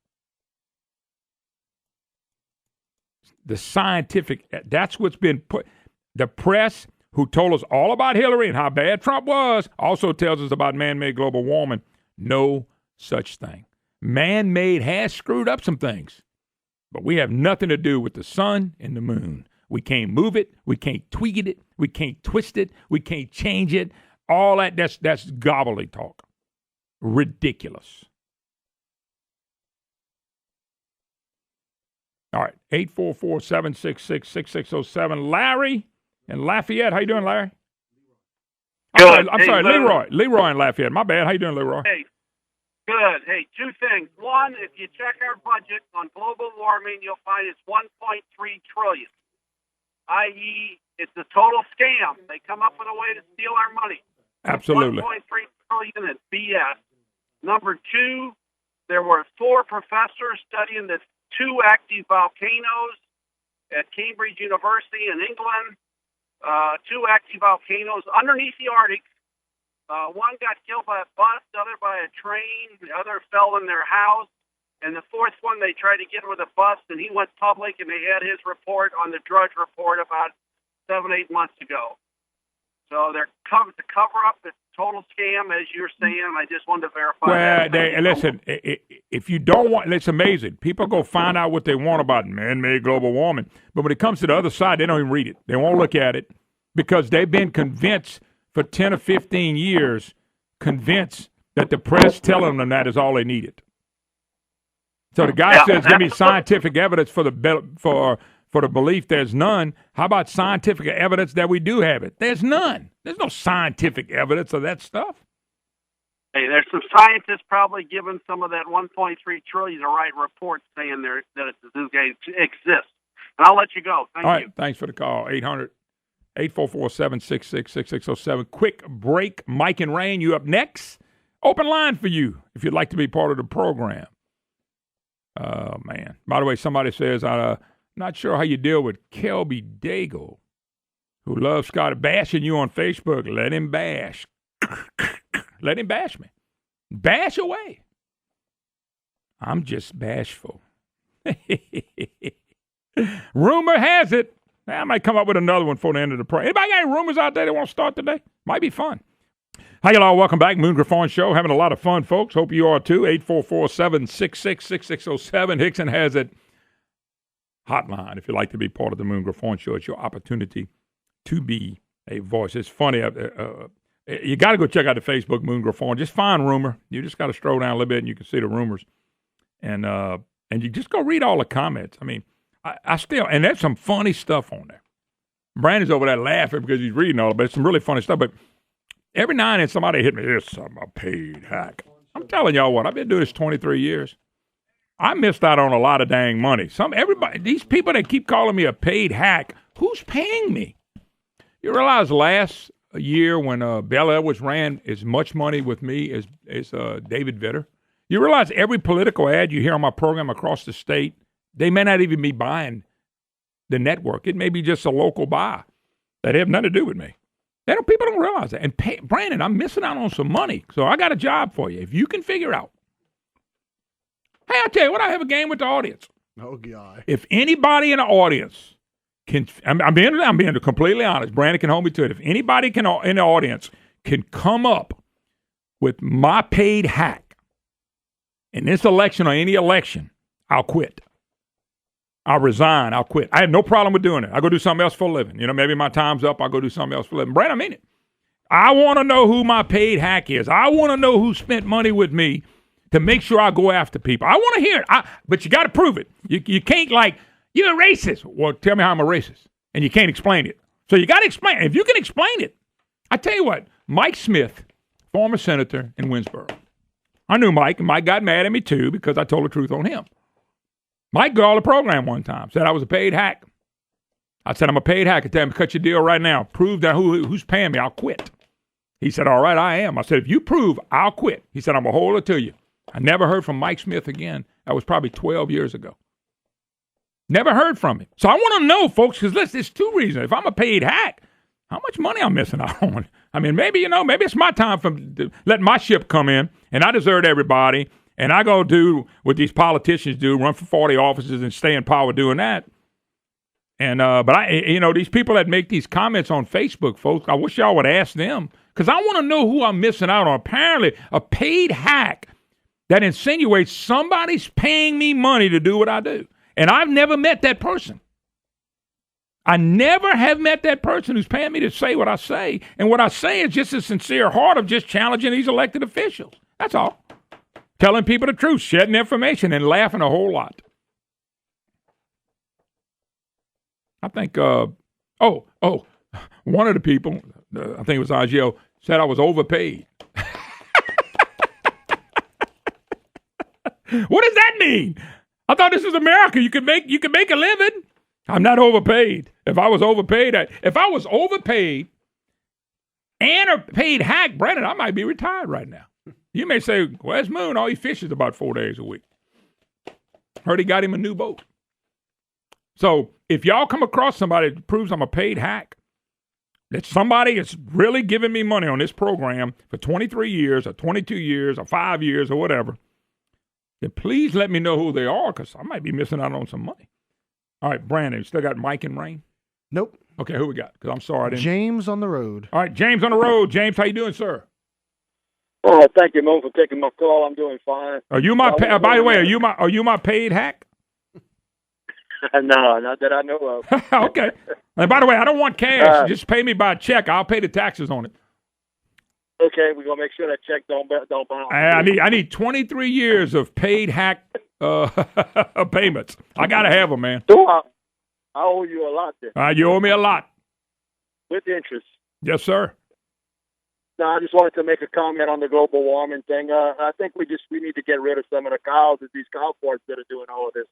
S1: The scientific, that's what's been put. The press, who told us all about Hillary and how bad Trump was, also tells us about man-made global warming. No such thing. Man-made has screwed up some things, but we have nothing to do with the sun and the moon. We can't move it. We can't tweak it. We can't twist it. We can't change it. All that, that's gobbledygook. Ridiculous. All right, 844-766-6607. Larry and Lafayette. How you doing, Larry?
S6: Good.
S1: I'm sorry, Leroy. Leroy and Lafayette. My bad. How you doing, Leroy?
S6: Hey, good. Hey, two things. One, if you check our budget on global warming, you'll find it's $1.3 trillion, i.e., it's a total scam. They come up with a way to steal our money.
S1: Absolutely.
S6: $1.3 trillion is BS. Number two, there were 4 professors studying the 2 active volcanoes at Cambridge University in England. 2 active volcanoes underneath the Arctic. One got killed by a bus, the other by a train, the other fell in their house, and the 4th one they tried to get with a bus, and he went public, and they had his report on the Drudge Report about 7-8 months ago. So they're to cover up the total scam, as you're saying. I just wanted to verify that.
S1: Listen, if you don't want, it's amazing. People go find out what they want about man-made global warming, but when it comes to the other side, they don't even read it. They won't look at it because they've been convinced for 10 or 15 years, convinced that the press telling them that is all they needed. So the guy says, give me scientific evidence for the belief there's none. How about scientific evidence that we do have it? There's none. There's no scientific evidence of that stuff.
S6: Hey, there's some scientists probably giving some of that 1.3 trillion to write reports saying that it exists. And I'll let you go. Thank you.
S1: All right, thanks for the call. 844-766-6607. Quick break. Mike and Rain, you up next. Open line for you if you'd like to be part of the program. Oh, man. By the way, somebody says, not sure how you deal with Kelby Daigle, who loves Scott bashing you on Facebook. Let him bash. Let him bash me. Bash away. I'm just bashful. Rumor has it. I might come up with another one for the end of the program. Anybody got any rumors out there that want to start today? Might be fun. Hi, y'all. Welcome back. Moon Griffon Show. Having a lot of fun, folks. Hope you are too. 844-766-6607. Hickson has it. Hotline. If you'd like to be part of the Moon Griffon Show, it's your opportunity to be a voice. It's funny. You got to go check out the Facebook Moon Griffon. Just find rumor. You just got to stroll down a little bit and you can see the rumors. And you just go read all the comments. I mean, I still, and there's some funny stuff on there. Brandon's over there laughing because he's reading all of it. It's some really funny stuff. But every now and then somebody hit me. This I'm a paid hack. I'm telling y'all what, I've been doing this 23 years. I missed out on a lot of dang money. Everybody, these people that keep calling me a paid hack, who's paying me? You realize last year when Bell Edwards ran as much money with me as David Vitter? You realize every political ad you hear on my program across the state, they may not even be buying the network. It may be just a local buy that have nothing to do with me. People don't realize that. And Brandon, I'm missing out on some money, so I got a job for you. If you can figure out. Hey, I'll tell you what, I have a game with the audience.
S2: Oh, God.
S1: If anybody in the audience can, I'm being completely honest. Brandon can hold me to it. If anybody in the audience can come up with my paid hack in this election or any election, I'll quit. I'll resign. I'll quit. I have no problem with doing it. I'll go do something else for a living. Maybe my time's up. I'll go do something else for a living. Brandon, I mean it. I want to know who my paid hack is. I want to know who spent money with me to make sure I go after people. I want to hear it. But you got to prove it. You can't you're a racist. Well, tell me how I'm a racist. And you can't explain it. So you got to explain it. If you can explain it, I tell you what, Mike Smith former senator in Winsboro. I knew Mike, and Mike got mad at me too because I told the truth on him. Mike got on the program one time, said I was a paid hack. I said, I'm a paid hack. I tell him, cut your deal right now. Prove that who's paying me, I'll quit. He said, all right, I am. I said, if you prove, I'll quit. He said, I'm going to hold it to you. I never heard from Mike Smith again. That was probably 12 years ago. Never heard from him. So I want to know, folks, because listen, there's two reasons. If I'm a paid hack, how much money I'm missing out on? I mean, maybe it's my time to let my ship come in, and I desert everybody, and I go do what these politicians do, run for 40 offices and stay in power doing that. And but these people that make these comments on Facebook, folks, I wish y'all would ask them, because I want to know who I'm missing out on. Apparently, a paid hack that insinuates somebody's paying me money to do what I do. And I've never met that person. I never have met that person who's paying me to say what I say. And what I say is just a sincere heart of just challenging these elected officials. That's all. Telling people the truth, shedding information, and laughing a whole lot. I think, one of the people, I think it was Agio, said I was overpaid. What does that mean? I thought this was America. You could make a living. I'm not overpaid. If I was overpaid and a paid hack, Brandon, I might be retired right now. You may say, Wes Moon, all he fishes about 4 days a week. Heard he got him a new boat. So if y'all come across somebody that proves I'm a paid hack, that somebody is really giving me money on this program for 23 years or 22 years or 5 years or whatever, then please let me know who they are, because I might be missing out on some money. All right, Brandon, you still got Mike and Rain?
S2: Nope.
S1: Okay, who we got? Because I'm sorry I didn't.
S2: James on the road.
S1: All right, James on the road. James, how you doing, sir?
S7: Oh, thank you, Mo, for taking my call. I'm doing fine.
S1: Are you my? By the way, are you my paid hack?
S7: No, not that I know of.
S1: Okay. And by the way, I don't want cash. Just pay me by check. I'll pay the taxes on it.
S7: Okay, we're gonna make sure that check don't bounce.
S1: I need 23 years of paid hack payments. I gotta have them, man.
S7: So I owe you a lot then.
S1: You owe me a lot.
S7: With interest.
S1: Yes, sir.
S7: No, I just wanted to make a comment on the global warming thing. I think we need to get rid of some of the cows, these cow farts that are doing all of this.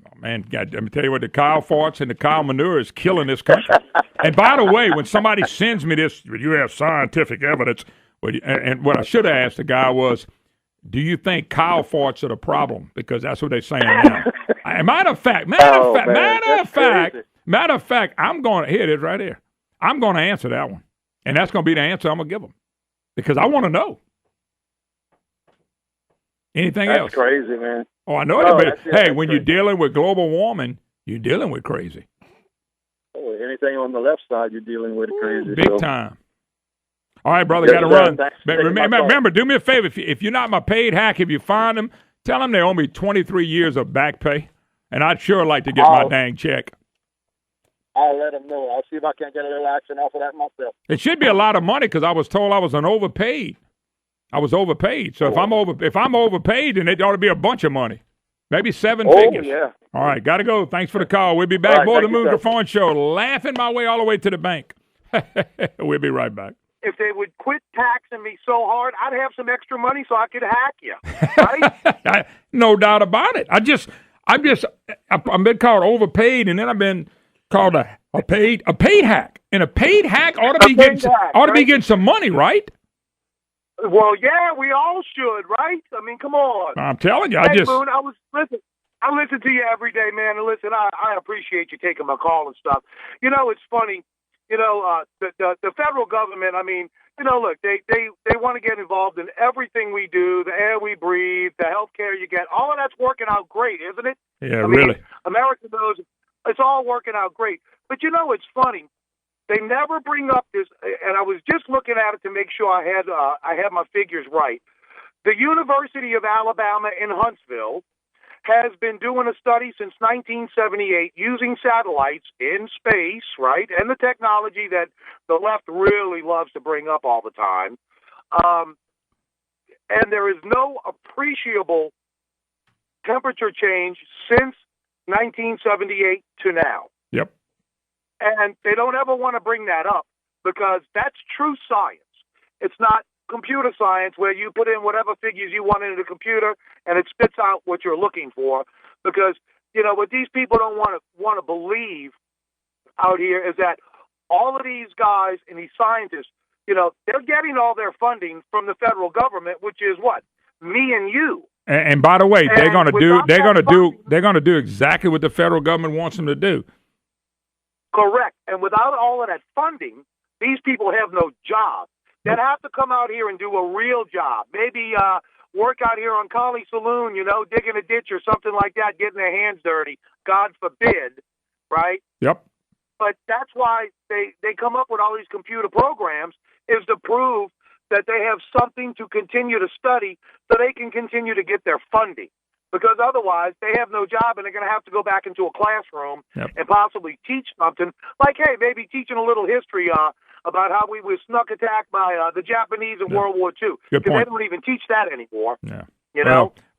S1: Oh, man, God, let me tell you what, the cow farts and the cow manure is killing this country. And by the way, when somebody sends me this, you have scientific evidence, and what I should have asked the guy was, do you think cow farts are the problem? Because that's what they're saying now. Matter of fact, I'm going to, here it is right here. I'm going to answer that one. And that's going to be the answer I'm going to give them. Because I want to know. Anything else?
S7: That's crazy, man.
S1: Oh, I know it. But hey, when you're dealing with global warming, you're dealing with crazy.
S7: Oh, anything on the left side, you're dealing with crazy.
S1: Big time. All right, brother, got to run. Remember, do me a favor. If you're not my paid hack, if you find them, tell them they owe me 23 years of back pay. And I'd sure like to get my dang check.
S7: I'll let them know. I'll see if I can't get a little action off of that myself.
S1: It should be a lot of money because I was told I was overpaid. I was overpaid. So if I'm overpaid, then it ought to be a bunch of money. Maybe 7 figures.
S7: Yeah.
S1: All right, got to go. Thanks for the call. We'll be back.
S7: Right,
S1: More the Moon
S7: sir.
S1: Griffon Show, laughing my way all the way to the bank. We'll be right back.
S6: If they would quit taxing me so hard, I'd have some extra money so I could hack you. Right?
S1: No doubt about it. I've been called overpaid, and then I've been called a paid hack. And a paid hack ought to be getting some money, right?
S6: Well, yeah, we all should, right? I mean, come on.
S1: I'm telling you,
S6: Moon, I listen to you every day, man. And listen, I appreciate you taking my call and stuff. You know, it's funny. You know, the federal government. I mean, you know, look, they want to get involved in everything we do, the air we breathe, the health care you get. All of that's working out great, isn't it?
S1: Yeah, really.
S6: America knows it's all working out great. But you know, it's funny. They never bring up this, and I was just looking at it to make sure I had my figures right. The University of Alabama in Huntsville has been doing a study since 1978 using satellites in space, right, and the technology that the left really loves to bring up all the time. And there is no appreciable temperature change since 1978 to now.
S1: Yep.
S6: And they don't ever want to bring that up because that's true science. It's not
S7: computer science where you put in whatever figures you want into the computer and it spits out what you're looking for. Because, what these people don't want to believe out here is that all of these guys and these scientists, they're getting all their funding from the federal government, which is what? Me and you.
S1: And by the way, they're going to do exactly what the federal government wants them to do.
S7: Correct. And without all of that funding, these people have no job. They'd have to come out here and do a real job. Maybe work out here on Collie Saloon, digging a ditch or something like that, getting their hands dirty. God forbid, right?
S1: Yep.
S7: But that's why they come up with all these computer programs, is to prove that they have something to continue to study so they can continue to get their funding. Because otherwise, they have no job, and they're going to have to go back into a classroom and possibly teach something. Like, hey, maybe teaching a little history about how we were snuck attacked by the Japanese in World War II. Because they don't even teach that anymore. Yeah.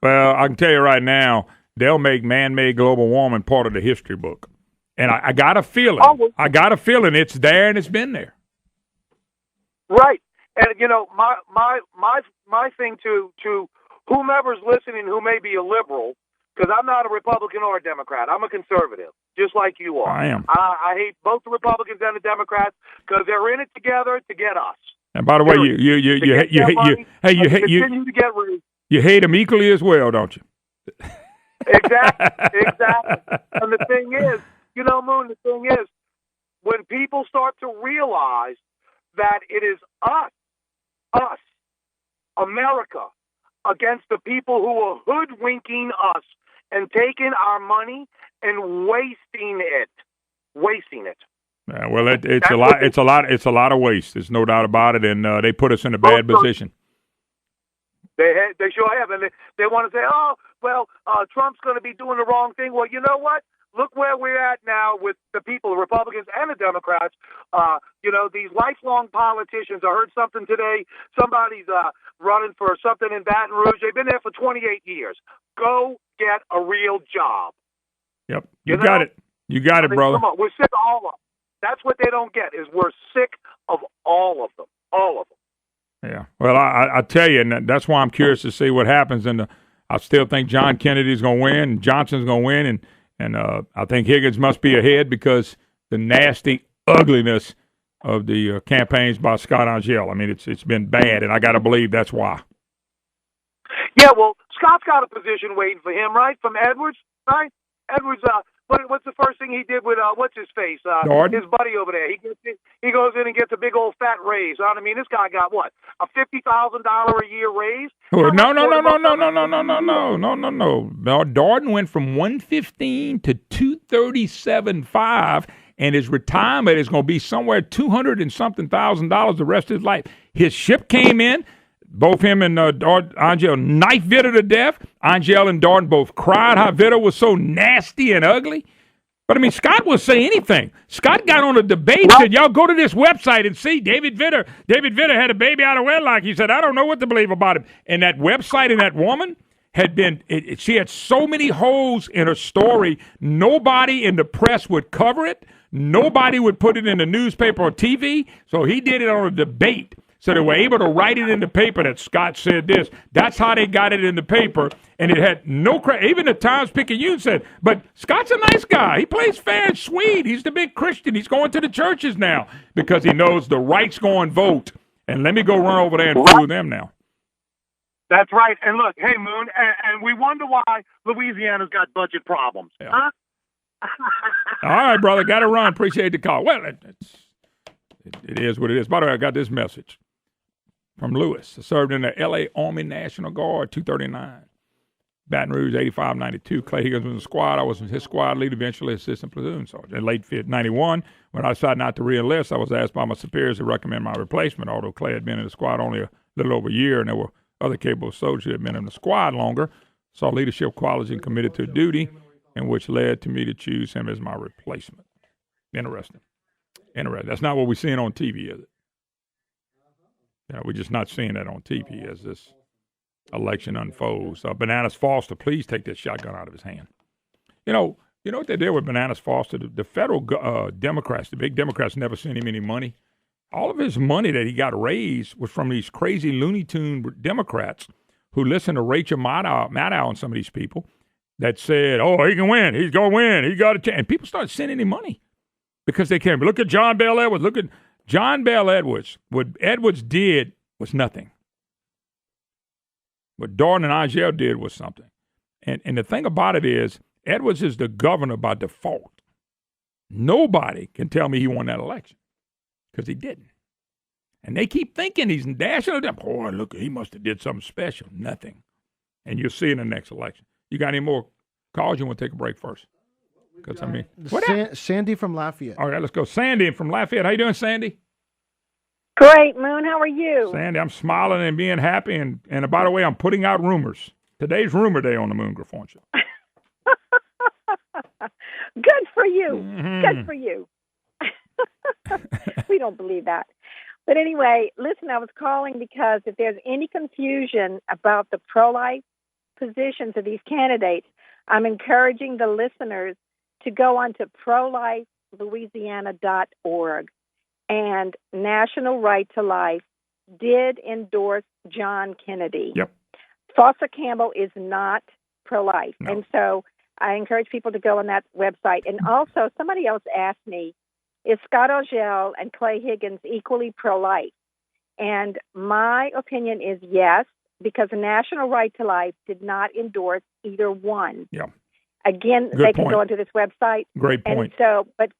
S1: Well, I can tell you right now, they'll make man-made global warming part of the history book. And I got a feeling. I got a feeling it's there and it's been there.
S7: Right. And, my thing to whomever's listening who may be a liberal, because I'm not a Republican or a Democrat. I'm a conservative, just like you are.
S1: I am.
S7: I hate both the Republicans and the Democrats because they're in it together to get us.
S1: And by the way, you hate them equally as well, don't you?
S7: Exactly. And the thing is, Moon, the thing is, when people start to realize that it is us, America, against the people who are hoodwinking us and taking our money and wasting it.
S1: Yeah, well, it's a lot of waste. There's no doubt about it, and they put us in a bad position.
S7: They sure have, and they want to say, Trump's going to be doing the wrong thing. Well, you know what? Look where we're at now with the people, the Republicans and the Democrats. These lifelong politicians. I heard something today. Somebody's running for something in Baton Rouge. They've been there for 28 years. Go get a real job.
S1: Yep. You got it. You got it, brother.
S7: Come on. We're sick of all of them. That's what they don't get, is we're sick of all of them. All of them.
S1: Yeah. Well, I tell you, and that's why I'm curious to see what happens. And I still think John Kennedy's going to win, and Johnson's going to win, and I think Higgins must be ahead because the nasty ugliness of the campaigns by Scott Angel. I mean, it's been bad, and I got to believe that's why.
S7: Yeah, well, Scott's got a position waiting for him, right, from Edwards, right? Edwards, what's the first thing he did with what's his face? His buddy over there. He goes in and gets a big old fat raise. I mean, this guy got what, a $50,000 a year raise?
S1: No. Darden went from $115 to $237.5, and his retirement is going to be somewhere $200 and something thousand the rest of his life. His ship came in. Both him and Angel knife Vitter to death. Angel and Darden both cried how Vitter was so nasty and ugly. But, I mean, Scott will say anything. Scott got on a debate and said, y'all go to this website and see David Vitter. David Vitter had a baby out of wedlock. He said, I don't know what to believe about him. And that website and that woman had been she had so many holes in her story, nobody in the press would cover it. Nobody would put it in the newspaper or TV. So he did it on a debate. So they were able to write it in the paper that Scott said this. That's how they got it in the paper, and it had no credit. Even the Times-Picayune said, but Scott's a nice guy. He plays fair and sweet. He's the big Christian. He's going to the churches now because he knows the right's going to vote. And let me go run over there and fool them now.
S7: That's right. And look, hey, Moon, and we wonder why Louisiana's got budget problems.
S1: Yeah.
S7: Huh?
S1: All right, brother. Got to run. Appreciate the call. Well, it is what it is. By the way, I got this message from Lewis. I served in the L.A. Army National Guard, 239. Baton Rouge, 85-92. Clay Higgins was in the squad. I was his squad lead, eventually assistant platoon sergeant. In late 91, when I decided not to re-enlist, I was asked by my superiors to recommend my replacement, although Clay had been in the squad only a little over a year, and there were other capable soldiers who had been in the squad longer, saw leadership qualities and committed to duty, and which led to me to choose him as my replacement. Interesting. That's not what we're seeing on TV, is it? We're just not seeing that on TV as this election unfolds. Bananas Foster, please take that shotgun out of his hand. You know what they did with Bananas Foster? The federal Democrats, the big Democrats, never sent him any money. All of his money that he got raised was from these crazy Looney Tune Democrats who listened to Rachel Maddow and some of these people that said, "Oh, he can win. He's going to win. He got a chance." And people started sending him money because they came. Look at John Bell Edwards. Look at John Bell Edwards. What Edwards did was nothing. What Darden and Angel did was something. And the thing about it is, Edwards is the governor by default. Nobody can tell me he won that election because he didn't. And they keep thinking he's national. Boy, look, he must have did something special. Nothing. And you'll see in the next election. You got any more calls? You want to take a break first? Because
S2: Sandy from Lafayette.
S1: All right, let's go. Sandy from Lafayette. How you doing, Sandy?
S8: Great, Moon. How are you?
S1: Sandy, I'm smiling and being happy. And by the way, I'm putting out rumors. Today's rumor day on the Moon Griffon Show.
S8: Good for you.
S1: Mm-hmm.
S8: Good for you. We don't believe that. But anyway, listen, I was calling because if there's any confusion about the pro-life positions of these candidates, I'm encouraging the listeners to go on to prolifelouisiana.org. And National Right to Life did endorse John Kennedy.
S1: Yep.
S8: Foster Campbell is not pro-life.
S1: No.
S8: And so I encourage people to go on that website. And also, somebody else asked me, is Scott Ogell and Clay Higgins equally pro-life? And my opinion is yes, because the National Right to Life did not endorse either one.
S1: Yeah.
S8: Again,
S1: Good
S8: they
S1: point.
S8: can go into this website.
S1: Great point.
S8: And so, but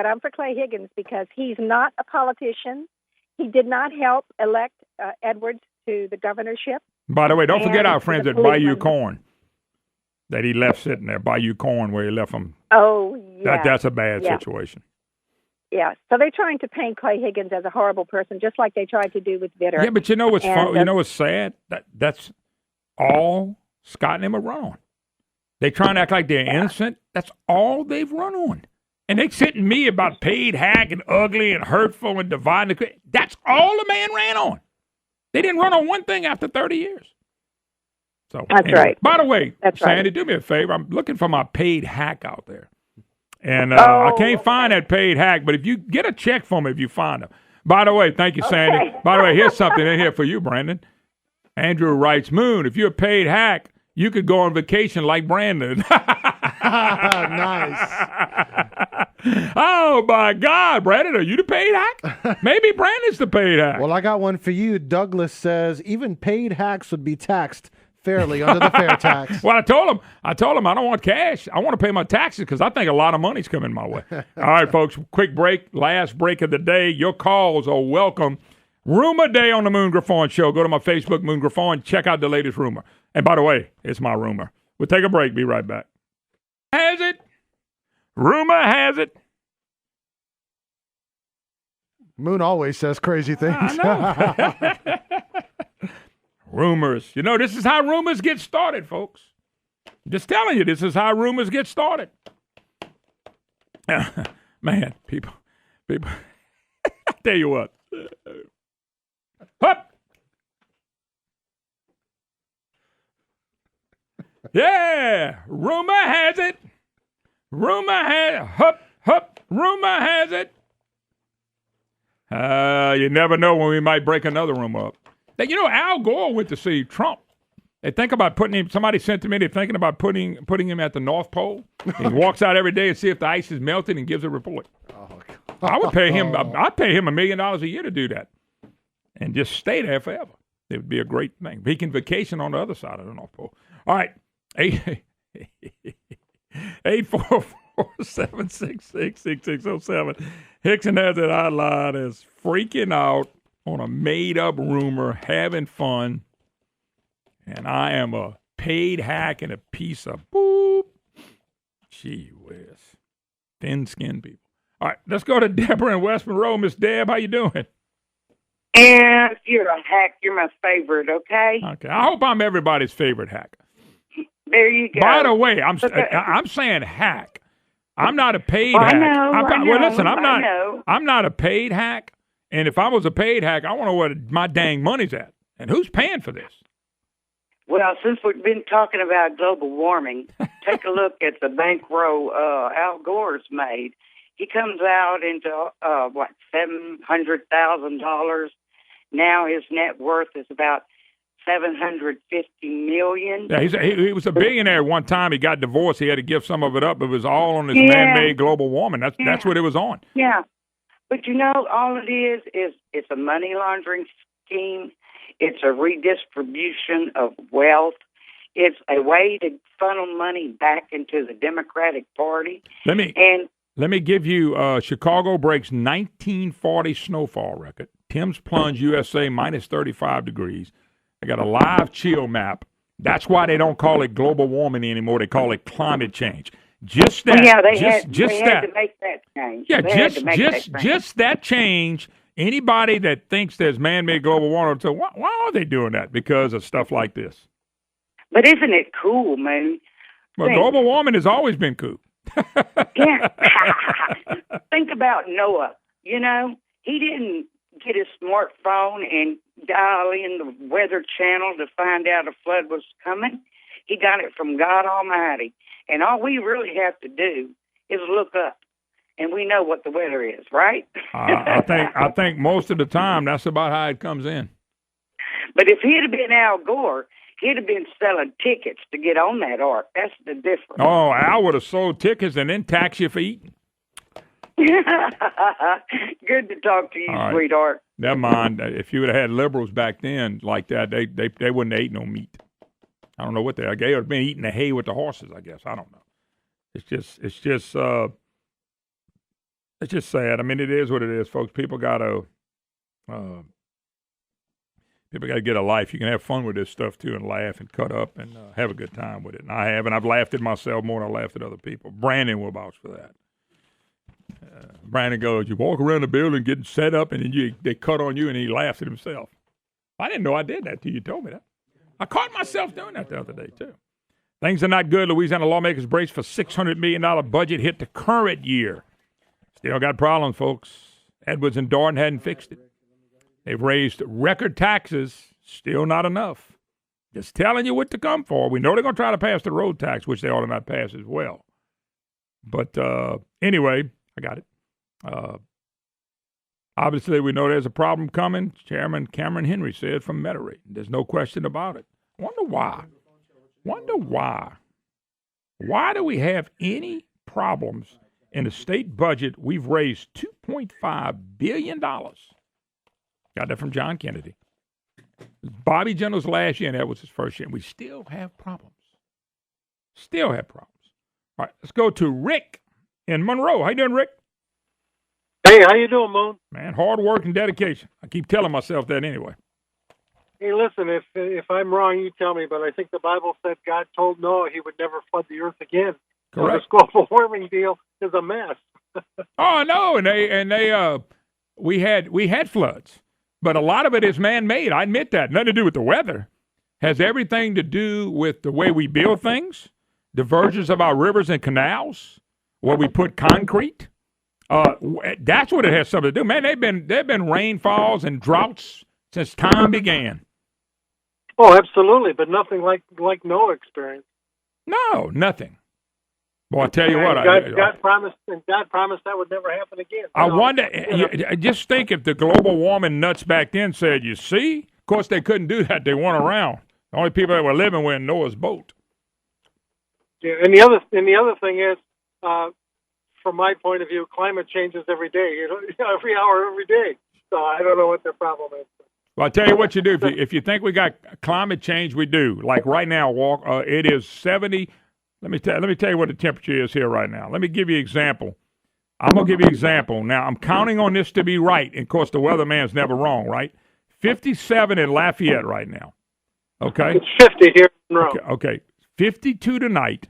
S8: I'm for Clay Higgins because he's not a politician. He did not help elect Edwards to the governorship.
S1: By the way, don't forget our
S8: And
S1: friends
S8: the
S1: at Bayou
S8: policeman.
S1: Corn that he left sitting there. Bayou Corn, where he left them.
S8: Oh, yeah.
S1: That's a bad
S8: Yeah.
S1: situation.
S8: Yeah. So they're trying to paint Clay Higgins as a horrible person, just like they tried to do with Vitter.
S1: Yeah, but you know what's
S8: And,
S1: you know what's sad? That's all Scott and them are run on. They try and act like they're innocent. That's all they've run on. And they sitting me about paid hack and ugly and hurtful and dividing. That's all the man ran on. They didn't run on one thing after 30 years. So
S8: That's right.
S1: By the way,
S8: That's
S1: Sandy,
S8: right.
S1: do me a favor. I'm looking for my paid hack out there. And I can't find that paid hack, but if you get a check for me if you find them. By the way, thank you, Sandy.
S8: Okay.
S1: By the way, here's something in here for you, Brandon. Andrew writes, Moon, if you're a paid hack, you could go on vacation like Brandon.
S2: Nice.
S1: Oh, my God, Brandon, are you the paid hack? Maybe Brandon's the paid hack.
S2: Well, I got one for you. Douglas says even paid hacks would be taxed fairly under the fair tax.
S1: Well, I told him I don't want cash. I want to pay my taxes because I think a lot of money's coming my way. All right, folks, quick break. Last break of the day. Your calls are welcome. Rumor Day on the Moon Griffon Show. Go to my Facebook, Moon Griffon. Check out the latest rumor. And by the way, it's my rumor. We'll take a break. Be right back. Has it? Rumor has it.
S2: Moon always says crazy things.
S1: I know. Rumors. You know, this is how rumors get started, folks. I'm just telling you, this is how rumors get started. Man, people. I tell you what. Hup. Yeah, rumor has it. Rumor has hup. Rumor has it. You never know when we might break another rumor up. You know, Al Gore went to see Trump. They think about putting him. Somebody sent to me. They're thinking about putting him at the North Pole. He walks out every day and see if the ice is melted and gives a report. Oh, God. I would pay him. I'd pay him $1 million a year to do that, and just stay there forever. It would be a great thing. He can vacation on the other side of the North Pole. All right, 844-766-6607. Hickson has it outlined as freaking out on a made-up rumor, having fun, and I am a paid hack and a piece of boop. Gee whiz. Thin-skinned people. All right, let's go to Deborah in West Monroe. Miss Deb, how you doing?
S9: And if you're a hack, you're my favorite, okay?
S1: Okay, I hope I'm everybody's favorite hack.
S9: There you go.
S1: By the way, I'm saying hack. I'm not a paid hack. Well, listen, I'm not a paid hack. And if I was a paid hack, I want to know where my dang money's at. And who's paying for this?
S9: Well, since we've been talking about global warming, take a look at the bankroll Al Gore's made. He comes out into $700,000. Now his net worth is about $750 million.
S1: Yeah, he was a billionaire at one time. He got divorced. He had to give some of it up. It was all on this
S9: Yeah.
S1: man-made global warming. That's what it was on.
S9: Yeah. But all it is it's a money laundering scheme. It's a redistribution of wealth. It's a way to funnel money back into the Democratic Party.
S1: Let me give you Chicago breaks 1940 snowfall record. Tim's Plunge, USA, minus 35 degrees. They got a live chill map. That's why they don't call it global warming anymore. They call it climate change. Just that.
S9: Yeah, they
S1: had
S9: to make that change.
S1: Yeah, just that change. Anybody that thinks there's man-made global warming, so why are they doing that? Because of stuff like this.
S9: But isn't it cool, man?
S1: Well, global warming has always been cool.
S9: Yeah. Think about Noah. He didn't get his smartphone and dial in the Weather Channel to find out a flood was coming. He got it from God Almighty. And all we really have to do is look up, and we know what the weather is, right?
S1: I think most of the time that's about how it comes in.
S9: But if he'd have been Al Gore, he'd have been selling tickets to get on that ark. That's the difference.
S1: Oh, Al would have sold tickets and then tax you for eating.
S9: Good to talk to you,
S1: right,
S9: sweetheart.
S1: Never mind. If you would have had liberals back then like that, they wouldn't have ate no meat. I don't know what they would have been eating the hay with the horses, I guess. I don't know. It's just sad. I mean, it is what it is, folks. People gotta get a life. You can have fun with this stuff too, and laugh and cut up and have a good time with it. And I have, and I've laughed at myself more than I laughed at other people. Brandon will vouch for that. Brandon goes, you walk around the building getting set up, and then they cut on you, and he laughs at himself. I didn't know I did that till you told me that. I caught myself doing that the other day, too. Things are not good. Louisiana lawmakers brace for $600 million budget hit the current year. Still got problems, folks. Edwards and Dorn hadn't fixed it. They've raised record taxes. Still not enough. Just telling you what to come for. We know they're going to try to pass the road tax, which they ought to not pass as well. But anyway, I got it. Obviously, we know there's a problem coming. Chairman Cameron Henry said from Metairie. There's no question about it. Wonder why. Why do we have any problems in the state budget? We've raised $2.5 billion. Got that from John Kennedy. Bobby Jindal's last year, and that was his first year. We still have problems. All right, let's go to Rick in Monroe. How you doing, Rick?
S10: Hey, how you doing, Moon?
S1: Man, hard work and dedication. I keep telling myself that anyway.
S10: Hey, listen, if I'm wrong, you tell me, but I think the Bible said God told Noah he would never flood the earth again.
S1: Correct.
S10: So this global warming deal is a mess.
S1: Oh, I know, we had floods, but a lot of it is man-made. I admit that. Nothing to do with the weather. Has everything to do with the way we build things, the versions of our rivers and canals, where we put concrete. That's what it has something to do. Man, they've been rainfalls and droughts since time began.
S10: Oh, absolutely, but nothing like Noah experienced.
S1: No, nothing. Well, I tell you what,
S10: God promised that would never happen again.
S1: I wonder. Just think if the global warming nuts back then said, "You see," of course they couldn't do that. They weren't around. The only people that were living were in Noah's boat.
S10: Yeah, and the other thing is, from my point of view, climate changes every day. Every hour, every day. So I don't know what their problem is.
S1: Well, I'll tell you what you do. If you think we got climate change, we do. Like right now, it is 70. Let me tell you what the temperature is here right now. Let me give you an example. I'm going to give you an example. Now, I'm counting on this to be right. And, of course, the weatherman's never wrong, right? 57 in Lafayette right now. Okay?
S10: It's 50 here in Monroe.
S1: Okay. 52 tonight.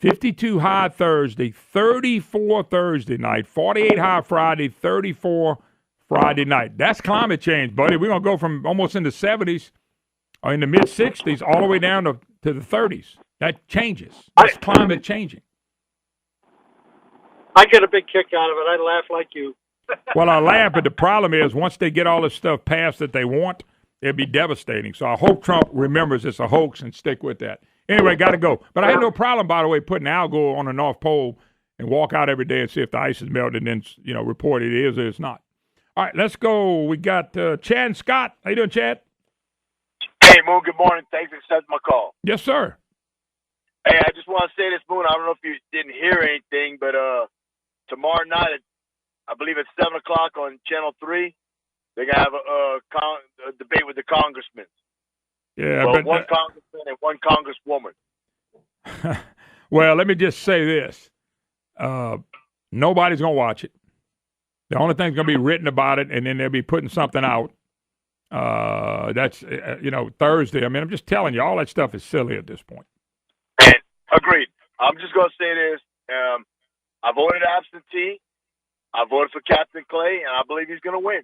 S1: 52 high Thursday. 34 Thursday night. 48 high Friday. 34 Friday night. That's climate change, buddy. We're going to go from almost in the 70s or in the mid-60s all the way down to the 30s. That changes. That's climate changing.
S10: I get a big kick out of it. I laugh like you.
S1: Well, I laugh, but the problem is once they get all this stuff passed that they want, it'll be devastating. So I hope Trump remembers it's a hoax and stick with that. Anyway, got to go. But I had no problem, by the way, putting Al Gore on the North Pole and walk out every day and see if the ice is melted and then, report it is or it's not. All right, let's go. We got Chad and Scott. How you doing, Chad?
S11: Hey, Moon, good morning. Thanks for accepting my call.
S1: Yes, sir.
S11: Hey, I just want to say this, Moon. I don't know if you didn't hear anything, but tomorrow night, I believe it's 7 o'clock on Channel 3, they're going to have a debate with the congressmen.
S1: Yeah,
S11: well,
S1: but
S11: one congressman and one congresswoman.
S1: Well, let me just say this. Nobody's going to watch it. The only thing's going to be written about it, and then they'll be putting something out. That's, Thursday. I mean, I'm just telling you, all that stuff is silly at this point.
S11: And agreed. I'm just going to say this. I voted absentee. I voted for Captain Clay, and I believe he's going to win.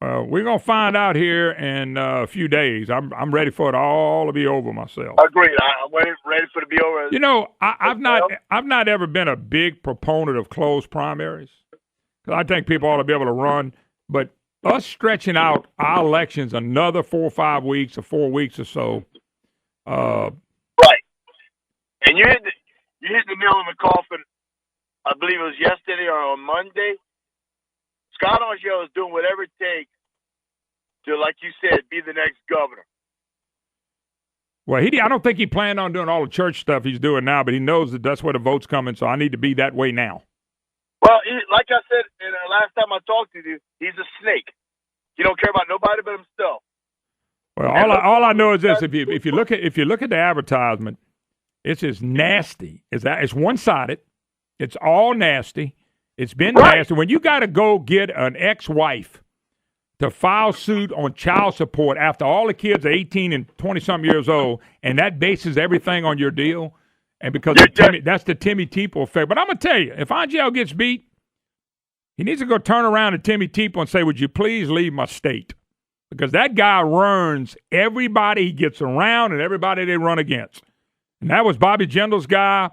S1: We're going to find out here in a few days. I'm ready for it all to be over myself.
S11: Agreed. I'm ready for it to be over.
S1: I've not ever been a big proponent of closed primaries. I think people ought to be able to run, but us stretching out our elections another 4 or 5 weeks or 4 weeks or so.
S11: Right. And you hit the nail in the coffin. I believe it was yesterday or on Monday. Scott Argel is doing whatever it takes to, like you said, be the next governor.
S1: Well, I don't think he planned on doing all the church stuff he's doing now, but he knows that that's where the vote's coming, so I need to be that way now.
S11: Well, like I said last time I talked to you, he's a snake. He don't care about nobody but himself.
S1: Well, all I know is this: if you look at the advertisement, it's as nasty as that. It's one-sided. It's all nasty. It's been nasty. When you got to go get an ex-wife to file suit on child support after all the kids are 18 and 20-something years old, and that bases everything on your deal. And because that's the Timmy Tebow effect. But I'm going to tell you, if Angel gets beat, he needs to go turn around to Timmy Tebow and say, would you please leave my state? Because that guy runs everybody he gets around and everybody they run against. And that was Bobby Jindal's guy.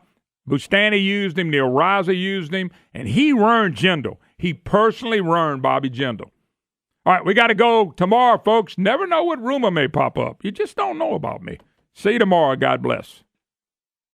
S1: Bustani used him. Neil Reiser used him. And he ruined Jindal. He personally ruined Bobby Jindal. All right, we got to go tomorrow, folks. Never know what rumor may pop up. You just don't know about me. See you tomorrow. God bless.